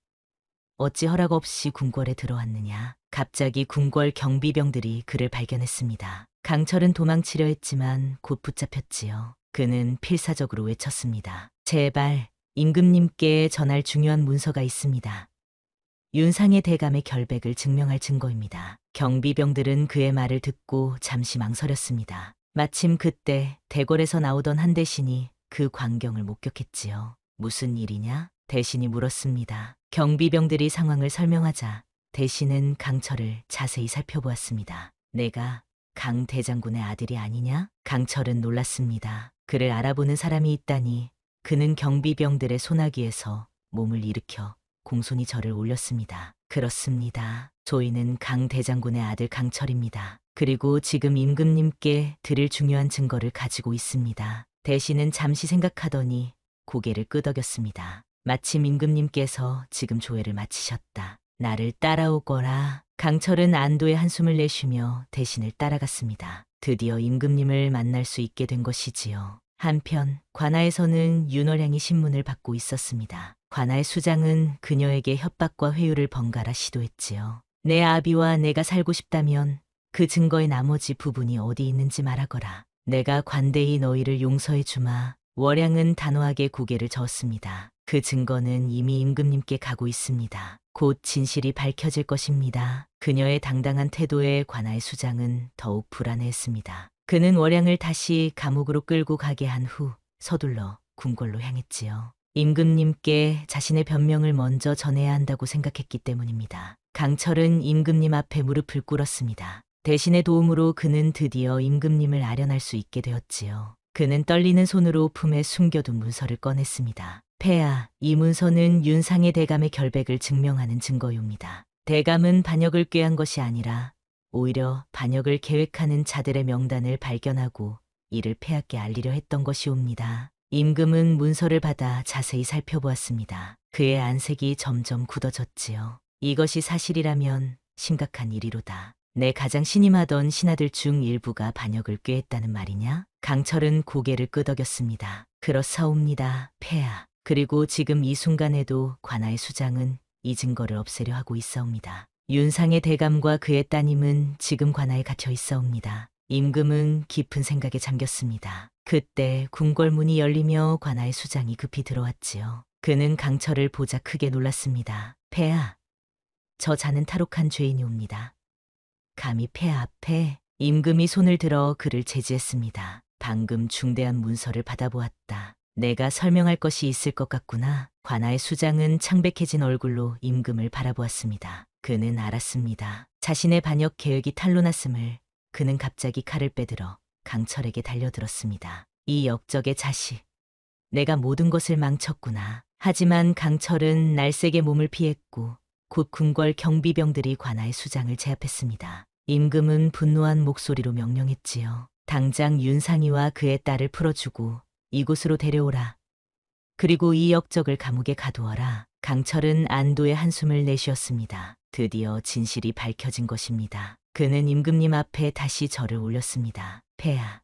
어찌 허락 없이 궁궐에 들어왔느냐? 갑자기 궁궐 경비병들이 그를 발견했습니다. 강철은 도망치려 했지만 곧 붙잡혔지요. 그는 필사적으로 외쳤습니다. 제발 임금님께 전할 중요한 문서가 있습니다. 윤상의 대감의 결백을 증명할 증거입니다. 경비병들은 그의 말을 듣고 잠시 망설였습니다. 마침 그때 대궐에서 나오던 한 대신이 그 광경을 목격했지요. 무슨 일이냐? 대신이 물었습니다. 경비병들이 상황을 설명하자 대신은 강철을 자세히 살펴보았습니다. 내가 강 대장군의 아들이 아니냐? 강철은 놀랐습니다. 그를 알아보는 사람이 있다니. 그는 경비병들의 소나기에서 몸을 일으켜 공손히 절을 올렸습니다. 그렇습니다. 저희는 강 대장군의 아들 강철입니다. 그리고 지금 임금님께 드릴 중요한 증거를 가지고 있습니다. 대신은 잠시 생각하더니 고개를 끄덕였습니다. 마침 임금님께서 지금 조회를 마치셨다. 나를 따라오거라. 강철은 안도의 한숨을 내쉬며 대신을 따라갔습니다. 드디어 임금님을 만날 수 있게 된 것이지요. 한편 관아에서는 윤월양이 신문을 받고 있었습니다. 관아의 수장은 그녀에게 협박과 회유를 번갈아 시도했지요. 내 아비와 내가 살고 싶다면 그 증거의 나머지 부분이 어디 있는지 말하거라. 내가 관대히 너희를 용서해 주마. 월양은 단호하게 고개를 저었습니다. 그 증거는 이미 임금님께 가고 있습니다. 곧 진실이 밝혀질 것입니다. 그녀의 당당한 태도에 관아의 수장은 더욱 불안해했습니다. 그는 월양을 다시 감옥으로 끌고 가게 한 후 서둘러 궁궐로 향했지요. 임금님께 자신의 변명을 먼저 전해야 한다고 생각했기 때문입니다. 강철은 임금님 앞에 무릎을 꿇었습니다. 대신의 도움으로 그는 드디어 임금님을 아련할 수 있게 되었지요. 그는 떨리는 손으로 품에 숨겨둔 문서를 꺼냈습니다. 폐하, 이 문서는 윤상의 대감의 결백을 증명하는 증거용입니다. 대감은 반역을 꾀한 것이 아니라 오히려 반역을 계획하는 자들의 명단을 발견하고 이를 폐하께 알리려 했던 것이옵니다. 임금은 문서를 받아 자세히 살펴보았습니다. 그의 안색이 점점 굳어졌지요. 이것이 사실이라면 심각한 일이로다. 내 가장 신임하던 신하들 중 일부가 반역을 꾀했다는 말이냐? 강철은 고개를 끄덕였습니다. 그렇사옵니다, 폐하. 그리고 지금 이 순간에도 관아의 수장은 이 증거를 없애려 하고 있사옵니다. 윤상의 대감과 그의 따님은 지금 관아에 갇혀 있사옵니다. 임금은 깊은 생각에 잠겼습니다. 그때 궁궐문이 열리며 관아의 수장이 급히 들어왔지요. 그는 강철을 보자 크게 놀랐습니다. 폐하, 저 자는 탈옥한 죄인이옵니다. 감히 폐하 앞에 임금이 손을 들어 그를 제지했습니다. 방금 중대한 문서를 받아보았다. 내가 설명할 것이 있을 것 같구나. 관아의 수장은 창백해진 얼굴로 임금을 바라보았습니다. 그는 알았습니다. 자신의 반역 계획이 탄로났음을. 그는 갑자기 칼을 빼들어 강철에게 달려들었습니다. 이 역적의 자식. 내가 모든 것을 망쳤구나. 하지만 강철은 날쌔게 몸을 피했고 곧 궁궐 경비병들이 관아의 수장을 제압했습니다. 임금은 분노한 목소리로 명령했지요. 당장 윤상이와 그의 딸을 풀어주고 이곳으로 데려오라. 그리고 이 역적을 감옥에 가두어라. 강철은 안도의 한숨을 내쉬었습니다. 드디어 진실이 밝혀진 것입니다. 그는 임금님 앞에 다시 절을 올렸습니다. 폐하,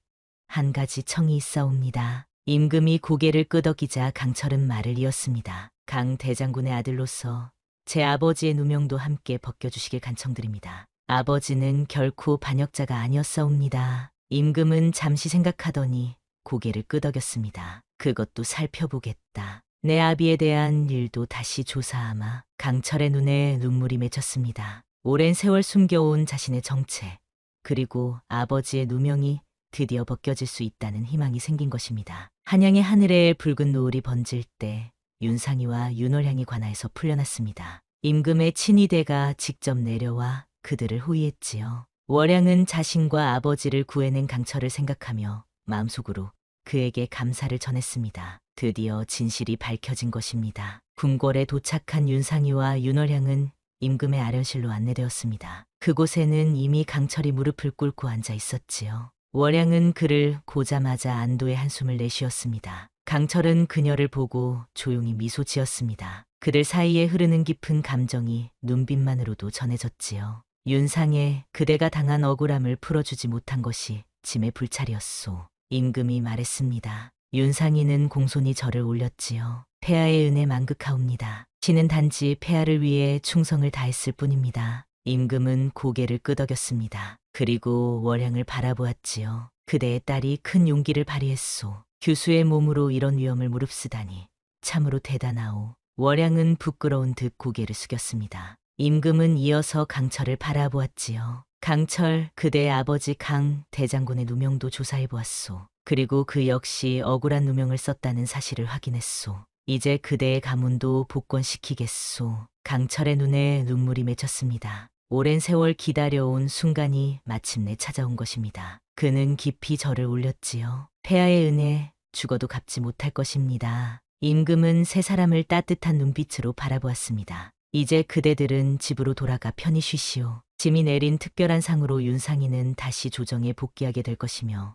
한 가지 청이 있사옵니다. 임금이 고개를 끄덕이자 강철은 말을 이었습니다. 강 대장군의 아들로서 제 아버지의 누명도 함께 벗겨주시길 간청드립니다. 아버지는 결코 반역자가 아니었사옵니다. 임금은 잠시 생각하더니 고개를 끄덕였습니다. 그것도 살펴보겠다. 내 아비에 대한 일도 다시 조사하마. 강철의 눈에 눈물이 맺혔습니다. 오랜 세월 숨겨온 자신의 정체, 그리고 아버지의 누명이 드디어 벗겨질 수 있다는 희망이 생긴 것입니다. 한양의 하늘에 붉은 노을이 번질 때 윤상이와 윤월향이 관아에서 풀려났습니다. 임금의 친위대가 직접 내려와 그들을 호위했지요. 월향은 자신과 아버지를 구해낸 강철을 생각하며 마음속으로 그에게 감사를 전했습니다. 드디어 진실이 밝혀진 것입니다. 궁궐에 도착한 윤상이와 윤월향은 임금의 아련실로 안내되었습니다. 그곳에는 이미 강철이 무릎을 꿇고 앉아 있었지요. 월향은 그를 보자마자 안도의 한숨을 내쉬었습니다. 강철은 그녀를 보고 조용히 미소 지었습니다. 그들 사이에 흐르는 깊은 감정이 눈빛만으로도 전해졌지요. 윤상에 그대가 당한 억울함을 풀어주지 못한 것이 짐의 불찰이었소. 임금이 말했습니다. 윤상이는 공손히 절을 올렸지요. 폐하의 은혜 만극하옵니다. 신은 단지 폐하를 위해 충성을 다했을 뿐입니다. 임금은 고개를 끄덕였습니다. 그리고 월향을 바라보았지요. 그대의 딸이 큰 용기를 발휘했소. 교수의 몸으로 이런 위험을 무릅쓰다니 참으로 대단하오. 월향은 부끄러운 듯 고개를 숙였습니다. 임금은 이어서 강철을 바라보았지요. 강철, 그대의 아버지 강 대장군의 누명도 조사해보았소. 그리고 그 역시 억울한 누명을 썼다는 사실을 확인했소. 이제 그대의 가문도 복권시키겠소. 강철의 눈에 눈물이 맺혔습니다. 오랜 세월 기다려온 순간이 마침내 찾아온 것입니다. 그는 깊이 절을 올렸지요. 폐하의 은혜 죽어도 갚지 못할 것입니다. 임금은 세 사람을 따뜻한 눈빛으로 바라보았습니다. 이제 그대들은 집으로 돌아가 편히 쉬시오. 짐이 내린 특별한 상으로 윤상이는 다시 조정에 복귀하게 될 것이며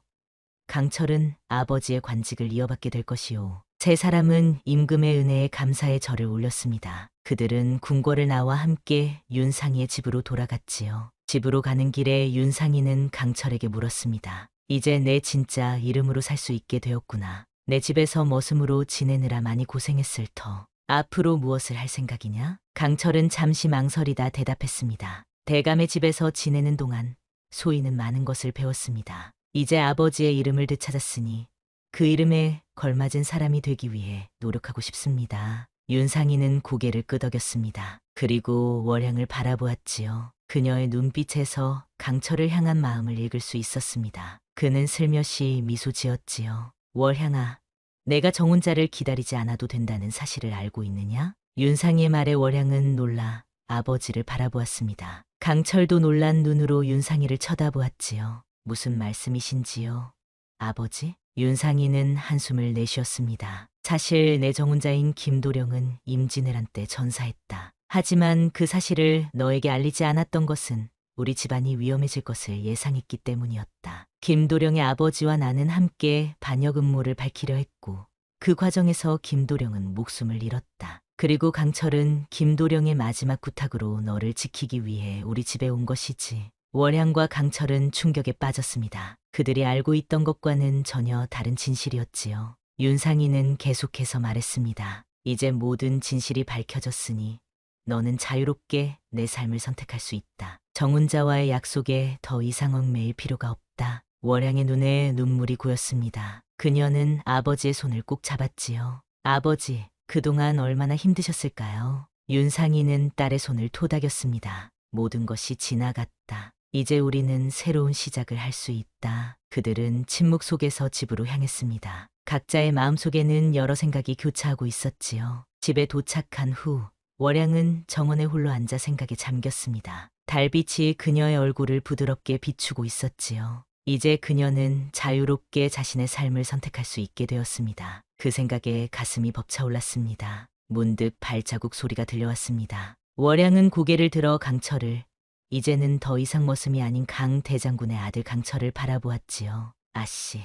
강철은 아버지의 관직을 이어받게 될 것이오. 세 사람은 임금의 은혜에 감사의 절을 올렸습니다. 그들은 궁궐을 나와 함께 윤상이의 집으로 돌아갔지요. 집으로 가는 길에 윤상이는 강철에게 물었습니다. 이제 내 진짜 이름으로 살 수 있게 되었구나. 내 집에서 머슴으로 지내느라 많이 고생했을 터. 앞으로 무엇을 할 생각이냐? 강철은 잠시 망설이다 대답했습니다. 대감의 집에서 지내는 동안 소인은 많은 것을 배웠습니다. 이제 아버지의 이름을 되찾았으니 그 이름에 걸맞은 사람이 되기 위해 노력하고 싶습니다. 윤상이는 고개를 끄덕였습니다. 그리고 월향을 바라보았지요. 그녀의 눈빛에서 강철을 향한 마음을 읽을 수 있었습니다. 그는 슬며시 미소 지었지요. 월향아, 내가 정혼자를 기다리지 않아도 된다는 사실을 알고 있느냐? 윤상이의 말에 월향은 놀라 아버지를 바라보았습니다. 강철도 놀란 눈으로 윤상이를 쳐다보았지요. 무슨 말씀이신지요? 아버지? 윤상이는 한숨을 내쉬었습니다. 사실 내 정혼자인 김도령은 임진왜란 때 전사했다. 하지만 그 사실을 너에게 알리지 않았던 것은 우리 집안이 위험해질 것을 예상했기 때문이었다. 김도령의 아버지와 나는 함께 반역 음모를 밝히려 했고 그 과정에서 김도령은 목숨을 잃었다. 그리고 강철은 김도령의 마지막 부탁으로 너를 지키기 위해 우리 집에 온 것이지. 월향과 강철은 충격에 빠졌습니다. 그들이 알고 있던 것과는 전혀 다른 진실이었지요. 윤상이는 계속해서 말했습니다. 이제 모든 진실이 밝혀졌으니 너는 자유롭게 내 삶을 선택할 수 있다. 정혼자와의 약속에 더 이상 얽매일 필요가 없다. 월향의 눈에 눈물이 고였습니다. 그녀는 아버지의 손을 꼭 잡았지요. 아버지, 그동안 얼마나 힘드셨을까요? 윤상이는 딸의 손을 토닥였습니다. 모든 것이 지나갔다. 이제 우리는 새로운 시작을 할 수 있다. 그들은 침묵 속에서 집으로 향했습니다. 각자의 마음속에는 여러 생각이 교차하고 있었지요. 집에 도착한 후 월양은 정원에 홀로 앉아 생각에 잠겼습니다. 달빛이 그녀의 얼굴을 부드럽게 비추고 있었지요. 이제 그녀는 자유롭게 자신의 삶을 선택할 수 있게 되었습니다. 그 생각에 가슴이 벅차올랐습니다. 문득 발자국 소리가 들려왔습니다. 월양은 고개를 들어 강철을, 이제는 더 이상 머슴이 아닌 강 대장군의 아들 강철을 바라보았지요. 아씨,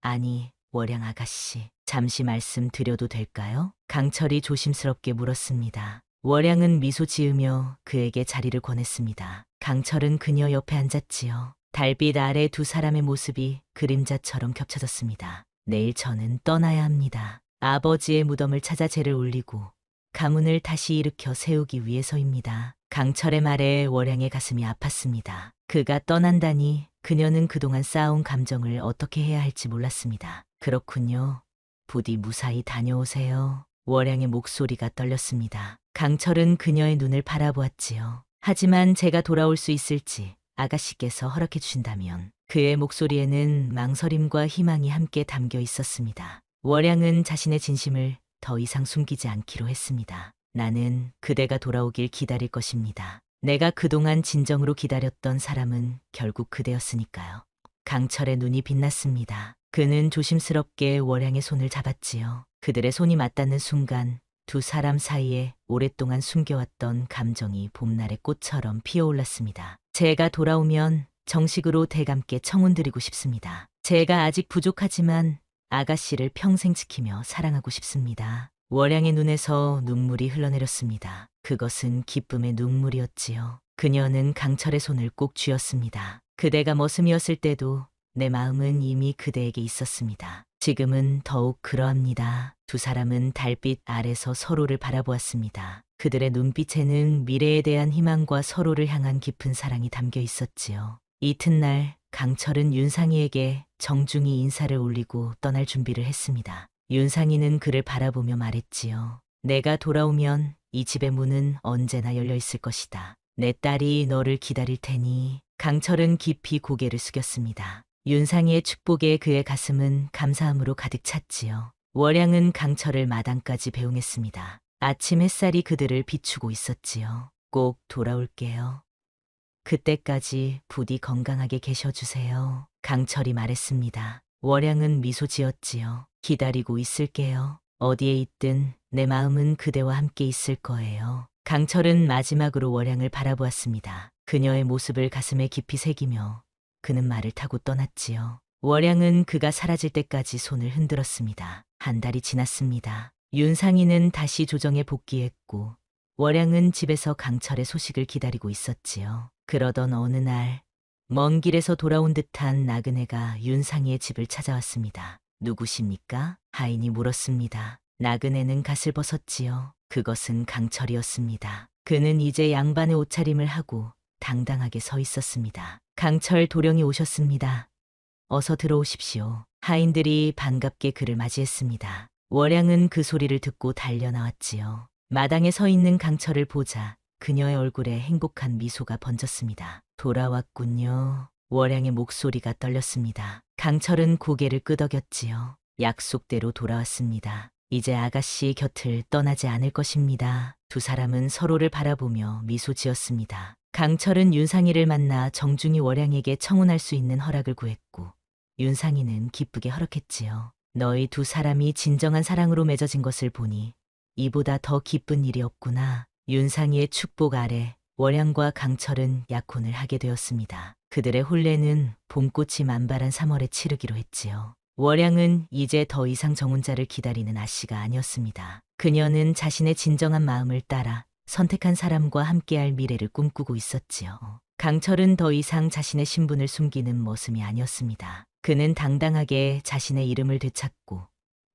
아니 월양 아가씨, 잠시 말씀 드려도 될까요? 강철이 조심스럽게 물었습니다. 월양은 미소 지으며 그에게 자리를 권했습니다. 강철은 그녀 옆에 앉았지요. 달빛 아래 두 사람의 모습이 그림자처럼 겹쳐졌습니다. 내일 저는 떠나야 합니다. 아버지의 무덤을 찾아 제를 올리고 가문을 다시 일으켜 세우기 위해서입니다. 강철의 말에 월양의 가슴이 아팠습니다. 그가 떠난다니 그녀는 그동안 쌓아온 감정을 어떻게 해야 할지 몰랐습니다. 그렇군요. 부디 무사히 다녀오세요. 월양의 목소리가 떨렸습니다. 강철은 그녀의 눈을 바라보았지요. 하지만 제가 돌아올 수 있을지 아가씨께서 허락해 주신다면. 그의 목소리에는 망설임과 희망이 함께 담겨 있었습니다. 월양은 자신의 진심을 더 이상 숨기지 않기로 했습니다. 나는 그대가 돌아오길 기다릴 것입니다. 내가 그동안 진정으로 기다렸던 사람은 결국 그대였으니까요. 강철의 눈이 빛났습니다. 그는 조심스럽게 월양의 손을 잡았지요. 그들의 손이 맞닿는 순간 두 사람 사이에 오랫동안 숨겨왔던 감정이 봄날의 꽃처럼 피어올랐습니다. 제가 돌아오면 정식으로 대감께 청혼드리고 싶습니다. 제가 아직 부족하지만 아가씨를 평생 지키며 사랑하고 싶습니다. 월양의 눈에서 눈물이 흘러내렸습니다. 그것은 기쁨의 눈물이었지요. 그녀는 강철의 손을 꼭 쥐었습니다. 그대가 머슴이었을 때도 내 마음은 이미 그대에게 있었습니다. 지금은 더욱 그러합니다. 두 사람은 달빛 아래서 서로를 바라보았습니다. 그들의 눈빛에는 미래에 대한 희망과 서로를 향한 깊은 사랑이 담겨 있었지요. 이튿날 강철은 윤상이에게 정중히 인사를 올리고 떠날 준비를 했습니다. 윤상이는 그를 바라보며 말했지요. 내가 돌아오면 이 집의 문은 언제나 열려 있을 것이다. 내 딸이 너를 기다릴 테니. 강철은 깊이 고개를 숙였습니다. 윤상이의 축복에 그의 가슴은 감사함으로 가득 찼지요. 월양은 강철을 마당까지 배웅했습니다. 아침 햇살이 그들을 비추고 있었지요. 꼭 돌아올게요. 그때까지 부디 건강하게 계셔주세요. 강철이 말했습니다. 월양은 미소 지었지요. 기다리고 있을게요. 어디에 있든 내 마음은 그대와 함께 있을 거예요. 강철은 마지막으로 월양을 바라보았습니다. 그녀의 모습을 가슴에 깊이 새기며 그는 말을 타고 떠났지요. 월양은 그가 사라질 때까지 손을 흔들었습니다. 한 달이 지났습니다. 윤상이는 다시 조정에 복귀했고 월양은 집에서 강철의 소식을 기다리고 있었지요. 그러던 어느 날 먼 길에서 돌아온 듯한 나그네가 윤상이의 집을 찾아왔습니다. 누구십니까? 하인이 물었습니다. 나그네는 갓을 벗었지요. 그것은 강철이었습니다. 그는 이제 양반의 옷차림을 하고 당당하게 서 있었습니다. 강철 도령이 오셨습니다. 어서 들어오십시오. 하인들이 반갑게 그를 맞이했습니다. 월양은 그 소리를 듣고 달려나왔지요. 마당에 서 있는 강철을 보자 그녀의 얼굴에 행복한 미소가 번졌습니다. 돌아왔군요. 월양의 목소리가 떨렸습니다. 강철은 고개를 끄덕였지요. 약속대로 돌아왔습니다. 이제 아가씨 곁을 떠나지 않을 것입니다. 두 사람은 서로를 바라보며 미소 지었습니다. 강철은 윤상이를 만나 정중히 월양에게 청혼할 수 있는 허락을 구했고 윤상이는 기쁘게 허락했지요. 너희 두 사람이 진정한 사랑으로 맺어진 것을 보니 이보다 더 기쁜 일이 없구나. 윤상이의 축복 아래 월양과 강철은 약혼을 하게 되었습니다. 그들의 혼례는 봄꽃이 만발한 3월에 치르기로 했지요. 월양은 이제 더 이상 정혼자를 기다리는 아씨가 아니었습니다. 그녀는 자신의 진정한 마음을 따라 선택한 사람과 함께할 미래를 꿈꾸고 있었지요. 강철은 더 이상 자신의 신분을 숨기는 머슴이 아니었습니다. 그는 당당하게 자신의 이름을 되찾고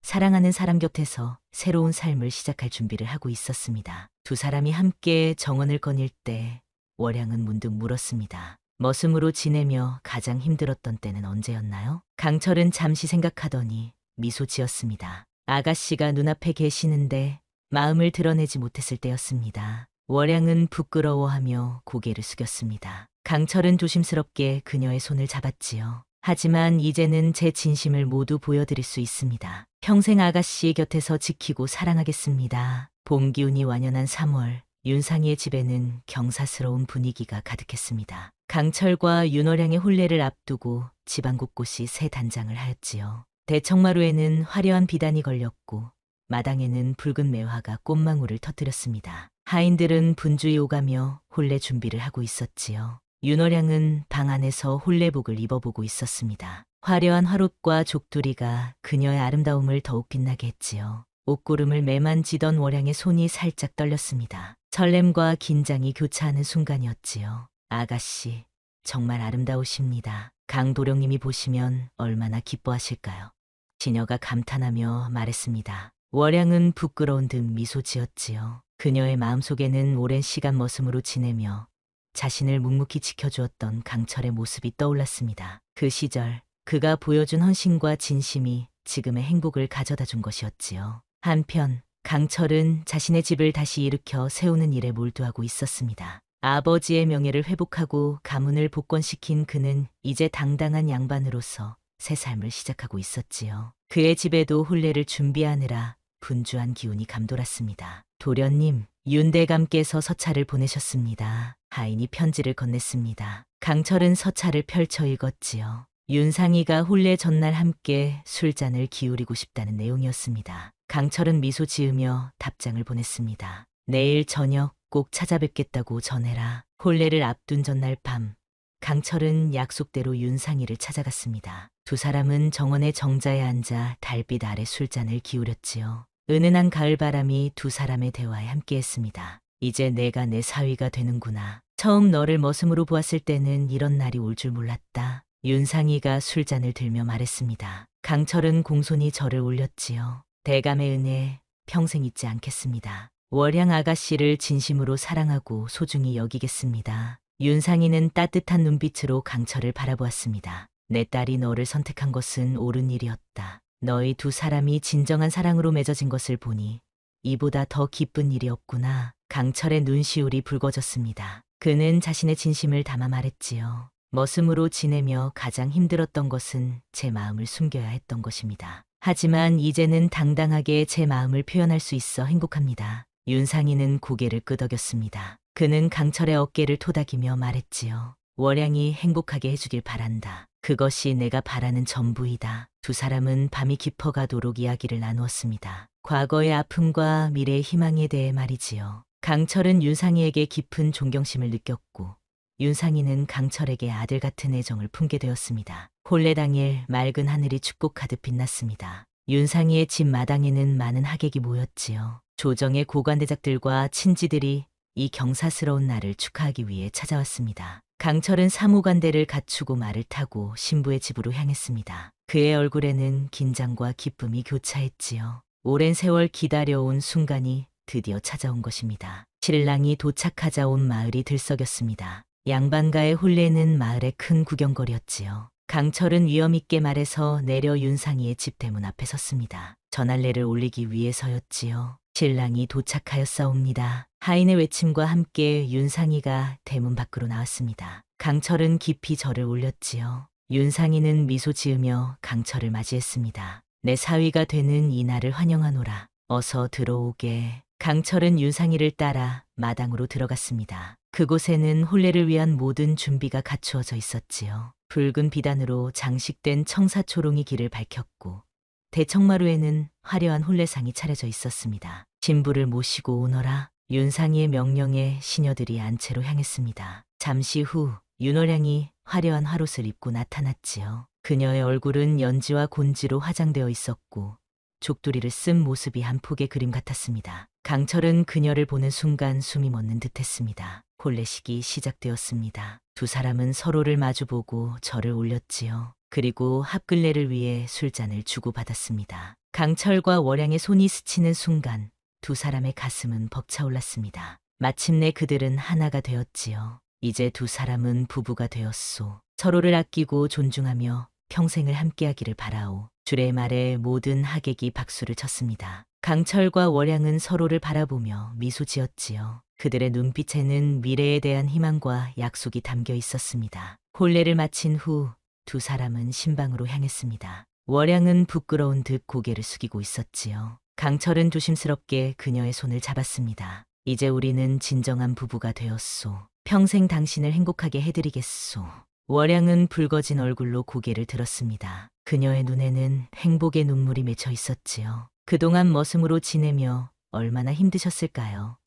사랑하는 사람 곁에서 새로운 삶을 시작할 준비를 하고 있었습니다. 두 사람이 함께 정원을 거닐 때 월양은 문득 물었습니다. 머슴으로 지내며 가장 힘들었던 때는 언제였나요? 강철은 잠시 생각하더니 미소 지었습니다. 아가씨가 눈앞에 계시는데 마음을 드러내지 못했을 때였습니다. 월양은 부끄러워하며 고개를 숙였습니다. 강철은 조심스럽게 그녀의 손을 잡았지요. 하지만 이제는 제 진심을 모두 보여드릴 수 있습니다. 평생 아가씨 곁에서 지키고 사랑하겠습니다. 봄 기운이 완연한 3월, 윤상이의 집에는 경사스러운 분위기가 가득했습니다. 강철과 윤월양의 혼례를 앞두고 집안 곳곳이 새 단장을 하였지요. 대청마루에는 화려한 비단이 걸렸고 마당에는 붉은 매화가 꽃망울을 터뜨렸습니다. 하인들은 분주히 오가며 혼례 준비를 하고 있었지요. 윤월양은 방 안에서 혼례복을 입어보고 있었습니다. 화려한 화롯과 족두리가 그녀의 아름다움을 더욱 빛나게 했지요. 옷고름을 매만지던 월양의 손이 살짝 떨렸습니다. 설렘과 긴장이 교차하는 순간이었지요. 아가씨, 정말 아름다우십니다. 강도령님이 보시면 얼마나 기뻐하실까요? 시녀가 감탄하며 말했습니다. 월양은 부끄러운 듯 미소 지었지요. 그녀의 마음속에는 오랜 시간 머슴으로 지내며 자신을 묵묵히 지켜주었던 강철의 모습이 떠올랐습니다. 그 시절 그가 보여준 헌신과 진심이 지금의 행복을 가져다 준 것이었지요. 한편 강철은 자신의 집을 다시 일으켜 세우는 일에 몰두하고 있었습니다. 아버지의 명예를 회복하고 가문을 복권시킨 그는 이제 당당한 양반으로서 새 삶을 시작하고 있었지요. 그의 집에도 혼례를 준비하느라 분주한 기운이 감돌았습니다. 도련님, 윤대감께서 서찰을 보내셨습니다. 하인이 편지를 건넸습니다. 강철은 서찰을 펼쳐 읽었지요. 윤상이가 혼례 전날 함께 술잔을 기울이고 싶다는 내용이었습니다. 강철은 미소 지으며 답장을 보냈습니다. 내일 저녁 꼭 찾아뵙겠다고 전해라. 혼례를 앞둔 전날 밤, 강철은 약속대로 윤상이를 찾아갔습니다. 두 사람은 정원의 정자에 앉아 달빛 아래 술잔을 기울였지요. 은은한 가을바람이 두 사람의 대화에 함께했습니다. 이제 내가 내 사위가 되는구나. 처음 너를 머슴으로 보았을 때는 이런 날이 올 줄 몰랐다. 윤상이가 술잔을 들며 말했습니다. 강철은 공손히 절을 올렸지요. 대감의 은혜 평생 잊지 않겠습니다. 월양 아가씨를 진심으로 사랑하고 소중히 여기겠습니다. 윤상이는 따뜻한 눈빛으로 강철을 바라보았습니다. 내 딸이 너를 선택한 것은 옳은 일이었다. 너희 두 사람이 진정한 사랑으로 맺어진 것을 보니 이보다 더 기쁜 일이 없구나. 강철의 눈시울이 붉어졌습니다. 그는 자신의 진심을 담아 말했지요. 머슴으로 지내며 가장 힘들었던 것은 제 마음을 숨겨야 했던 것입니다. 하지만 이제는 당당하게 제 마음을 표현할 수 있어 행복합니다. 윤상이는 고개를 끄덕였습니다. 그는 강철의 어깨를 토닥이며 말했지요. 월양이 행복하게 해주길 바란다. 그것이 내가 바라는 전부이다. 두 사람은 밤이 깊어가도록 이야기를 나누었습니다. 과거의 아픔과 미래의 희망에 대해 말이지요. 강철은 윤상이에게 깊은 존경심을 느꼈고 윤상이는 강철에게 아들 같은 애정을 품게 되었습니다. 혼례 당일 맑은 하늘이 축복하듯 빛났습니다. 윤상이의 집 마당에는 많은 하객이 모였지요. 조정의 고관대작들과 친지들이 이 경사스러운 날을 축하하기 위해 찾아왔습니다. 강철은 사무관대를 갖추고 말을 타고 신부의 집으로 향했습니다. 그의 얼굴에는 긴장과 기쁨이 교차했지요. 오랜 세월 기다려온 순간이 드디어 찾아온 것입니다. 신랑이 도착하자 온 마을이 들썩였습니다. 양반가의 혼례는 마을의 큰 구경거리였지요. 강철은 위엄있게 말해서 내려 윤상이의 집 대문 앞에 섰습니다. 전할례를 올리기 위해서였지요. 신랑이 도착하였사옵니다. 하인의 외침과 함께 윤상이가 대문 밖으로 나왔습니다. 강철은 깊이 절을 올렸지요. 윤상이는 미소 지으며 강철을 맞이했습니다. 내 사위가 되는 이 날을 환영하노라. 어서 들어오게. 강철은 윤상이를 따라 마당으로 들어갔습니다. 그곳에는 혼례를 위한 모든 준비가 갖추어져 있었지요. 붉은 비단으로 장식된 청사초롱이 길을 밝혔고 대청마루에는 화려한 혼례상이 차려져 있었습니다. 신부를 모시고 오너라. 윤상이의 명령에 시녀들이 안채로 향했습니다. 잠시 후 윤월양이 화려한 화롯을 입고 나타났지요. 그녀의 얼굴은 연지와 곤지로 화장되어 있었고 족두리를 쓴 모습이 한 폭의 그림 같았습니다. 강철은 그녀를 보는 순간 숨이 멎는 듯했습니다. 혼례식이 시작되었습니다. 두 사람은 서로를 마주보고 절을 올렸지요. 그리고 합글례를 위해 술잔을 주고받았습니다. 강철과 월양의 손이 스치는 순간 두 사람의 가슴은 벅차올랐습니다. 마침내 그들은 하나가 되었지요. 이제 두 사람은 부부가 되었소. 서로를 아끼고 존중하며 평생을 함께하기를 바라오. 주례 말에 모든 하객이 박수를 쳤습니다. 강철과 월양은 서로를 바라보며 미소 지었지요. 그들의 눈빛에는 미래에 대한 희망과 약속이 담겨 있었습니다. 혼례를 마친 후 두 사람은 신방으로 향했습니다. 월양은 부끄러운 듯 고개를 숙이고 있었지요. 강철은 조심스럽게 그녀의 손을 잡았습니다. 이제 우리는 진정한 부부가 되었소. 평생 당신을 행복하게 해드리겠소. 월양은 붉어진 얼굴로 고개를 들었습니다. 그녀의 눈에는 행복의 눈물이 맺혀 있었지요. 그동안 머슴으로 지내며 얼마나 힘드셨을까요?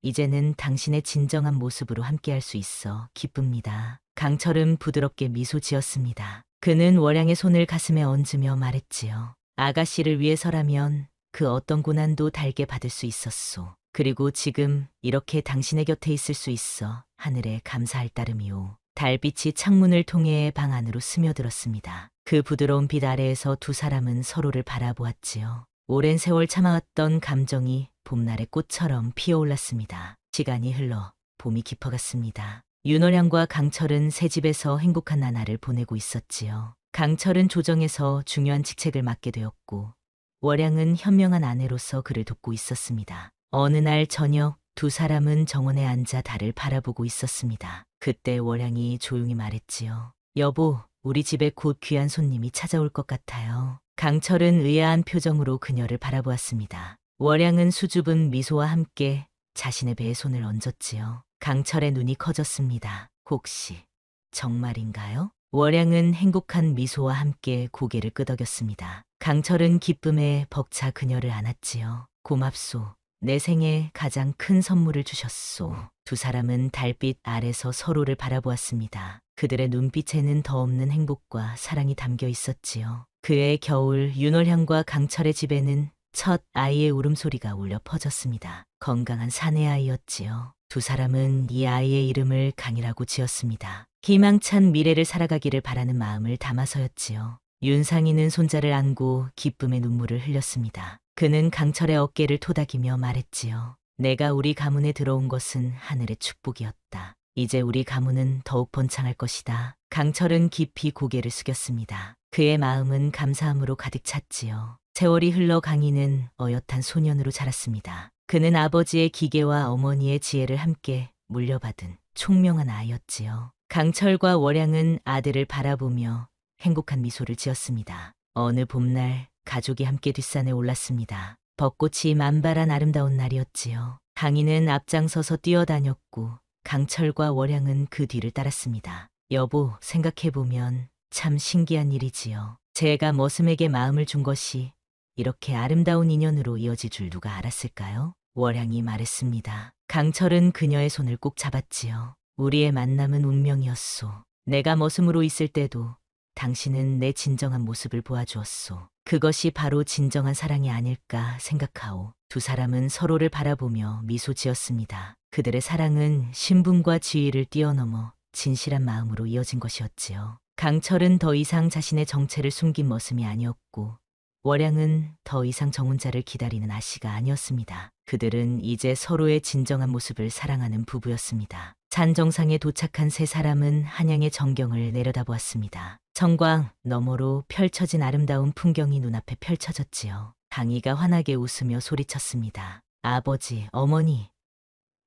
이제는 당신의 진정한 모습으로 함께할 수 있어 기쁩니다. 강철은 부드럽게 미소 지었습니다. 그는 월양의 손을 가슴에 얹으며 말했지요. 아가씨를 위해서라면 그 어떤 고난도 달게 받을 수 있었소. 그리고 지금 이렇게 당신의 곁에 있을 수 있어 하늘에 감사할 따름이오. 달빛이 창문을 통해 방 안으로 스며들었습니다. 그 부드러운 빛 아래에서 두 사람은 서로를 바라보았지요. 오랜 세월 참아왔던 감정이 봄날의 꽃처럼 피어올랐습니다. 시간이 흘러 봄이 깊어갔습니다. 윤월양과 강철은 새 집에서 행복한 나날을 보내고 있었지요. 강철은 조정에서 중요한 직책을 맡게 되었고 월양은 현명한 아내로서 그를 돕고 있었습니다. 어느 날 저녁 두 사람은 정원에 앉아 달을 바라보고 있었습니다. 그때 월양이 조용히 말했지요. 여보, 우리 집에 곧 귀한 손님이 찾아올 것 같아요. 강철은 의아한 표정으로 그녀를 바라보았습니다. 월양은 수줍은 미소와 함께 자신의 배에 손을 얹었지요. 강철의 눈이 커졌습니다. 혹시 정말인가요? 월양은 행복한 미소와 함께 고개를 끄덕였습니다. 강철은 기쁨에 벅차 그녀를 안았지요. 고맙소. 내 생에 가장 큰 선물을 주셨소. 두 사람은 달빛 아래서 서로를 바라보았습니다. 그들의 눈빛에는 더 없는 행복과 사랑이 담겨 있었지요. 그해 겨울 윤월향과 강철의 집에는 첫 아이의 울음소리가 울려 퍼졌습니다. 건강한 사내아이였지요. 두 사람은 이 아이의 이름을 강이라고 지었습니다. 희망찬 미래를 살아가기를 바라는 마음을 담아서였지요. 윤상이는 손자를 안고 기쁨의 눈물을 흘렸습니다. 그는 강철의 어깨를 토닥이며 말했지요. 내가 우리 가문에 들어온 것은 하늘의 축복이었다. 이제 우리 가문은 더욱 번창할 것이다. 강철은 깊이 고개를 숙였습니다. 그의 마음은 감사함으로 가득 찼지요. 세월이 흘러 강희는 어엿한 소년으로 자랐습니다. 그는 아버지의 기계와 어머니의 지혜를 함께 물려받은 총명한 아이였지요. 강철과 월양은 아들을 바라보며 행복한 미소를 지었습니다. 어느 봄날 가족이 함께 뒷산에 올랐습니다. 벚꽃이 만발한 아름다운 날이었지요. 강희는 앞장서서 뛰어다녔고 강철과 월양은 그 뒤를 따랐습니다. 여보, 생각해보면 참 신기한 일이지요. 제가 머슴에게 마음을 준 것이 이렇게 아름다운 인연으로 이어질 줄 누가 알았을까요? 월양이 말했습니다. 강철은 그녀의 손을 꼭 잡았지요. 우리의 만남은 운명이었소. 내가 머슴으로 있을 때도 당신은 내 진정한 모습을 보아주었소. 그것이 바로 진정한 사랑이 아닐까 생각하오. 두 사람은 서로를 바라보며 미소 지었습니다. 그들의 사랑은 신분과 지위를 뛰어넘어 진실한 마음으로 이어진 것이었지요. 강철은 더 이상 자신의 정체를 숨긴 머슴이 아니었고 월양은 더 이상 정혼자를 기다리는 아씨가 아니었습니다. 그들은 이제 서로의 진정한 모습을 사랑하는 부부였습니다. 산 정상에 도착한 세 사람은 한양의 전경을 내려다보았습니다. 성광 너머로 펼쳐진 아름다운 풍경이 눈앞에 펼쳐졌지요. 강희가 환하게 웃으며 소리쳤습니다. 아버지, 어머니,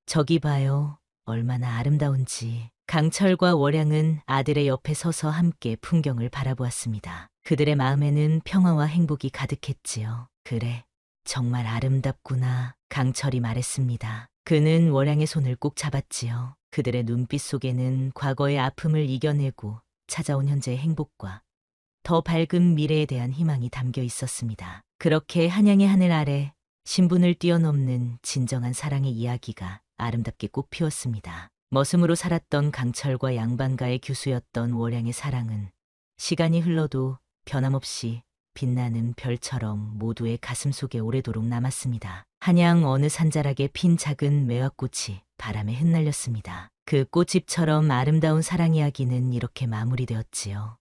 저기 봐요. 얼마나 아름다운지. 강철과 월양은 아들의 옆에 서서 함께 풍경을 바라보았습니다. 그들의 마음에는 평화와 행복이 가득했지요. 그래, 정말 아름답구나. 강철이 말했습니다. 그는 월양의 손을 꼭 잡았지요. 그들의 눈빛 속에는 과거의 아픔을 이겨내고 찾아온 현재의 행복과 더 밝은 미래에 대한 희망이 담겨 있었습니다. 그렇게 한양의 하늘 아래 신분을 뛰어넘는 진정한 사랑의 이야기가 아름답게 꽃피웠습니다. 머슴으로 살았던 강철과 양반가의 교수였던 월양의 사랑은 시간이 흘러도 변함없이 빛나는 별처럼 모두의 가슴 속에 오래도록 남았습니다. 한양 어느 산자락에 핀 작은 매화꽃이 바람에 흩날렸습니다. 그 꽃집처럼 아름다운 사랑 이야기는 이렇게 마무리되었지요.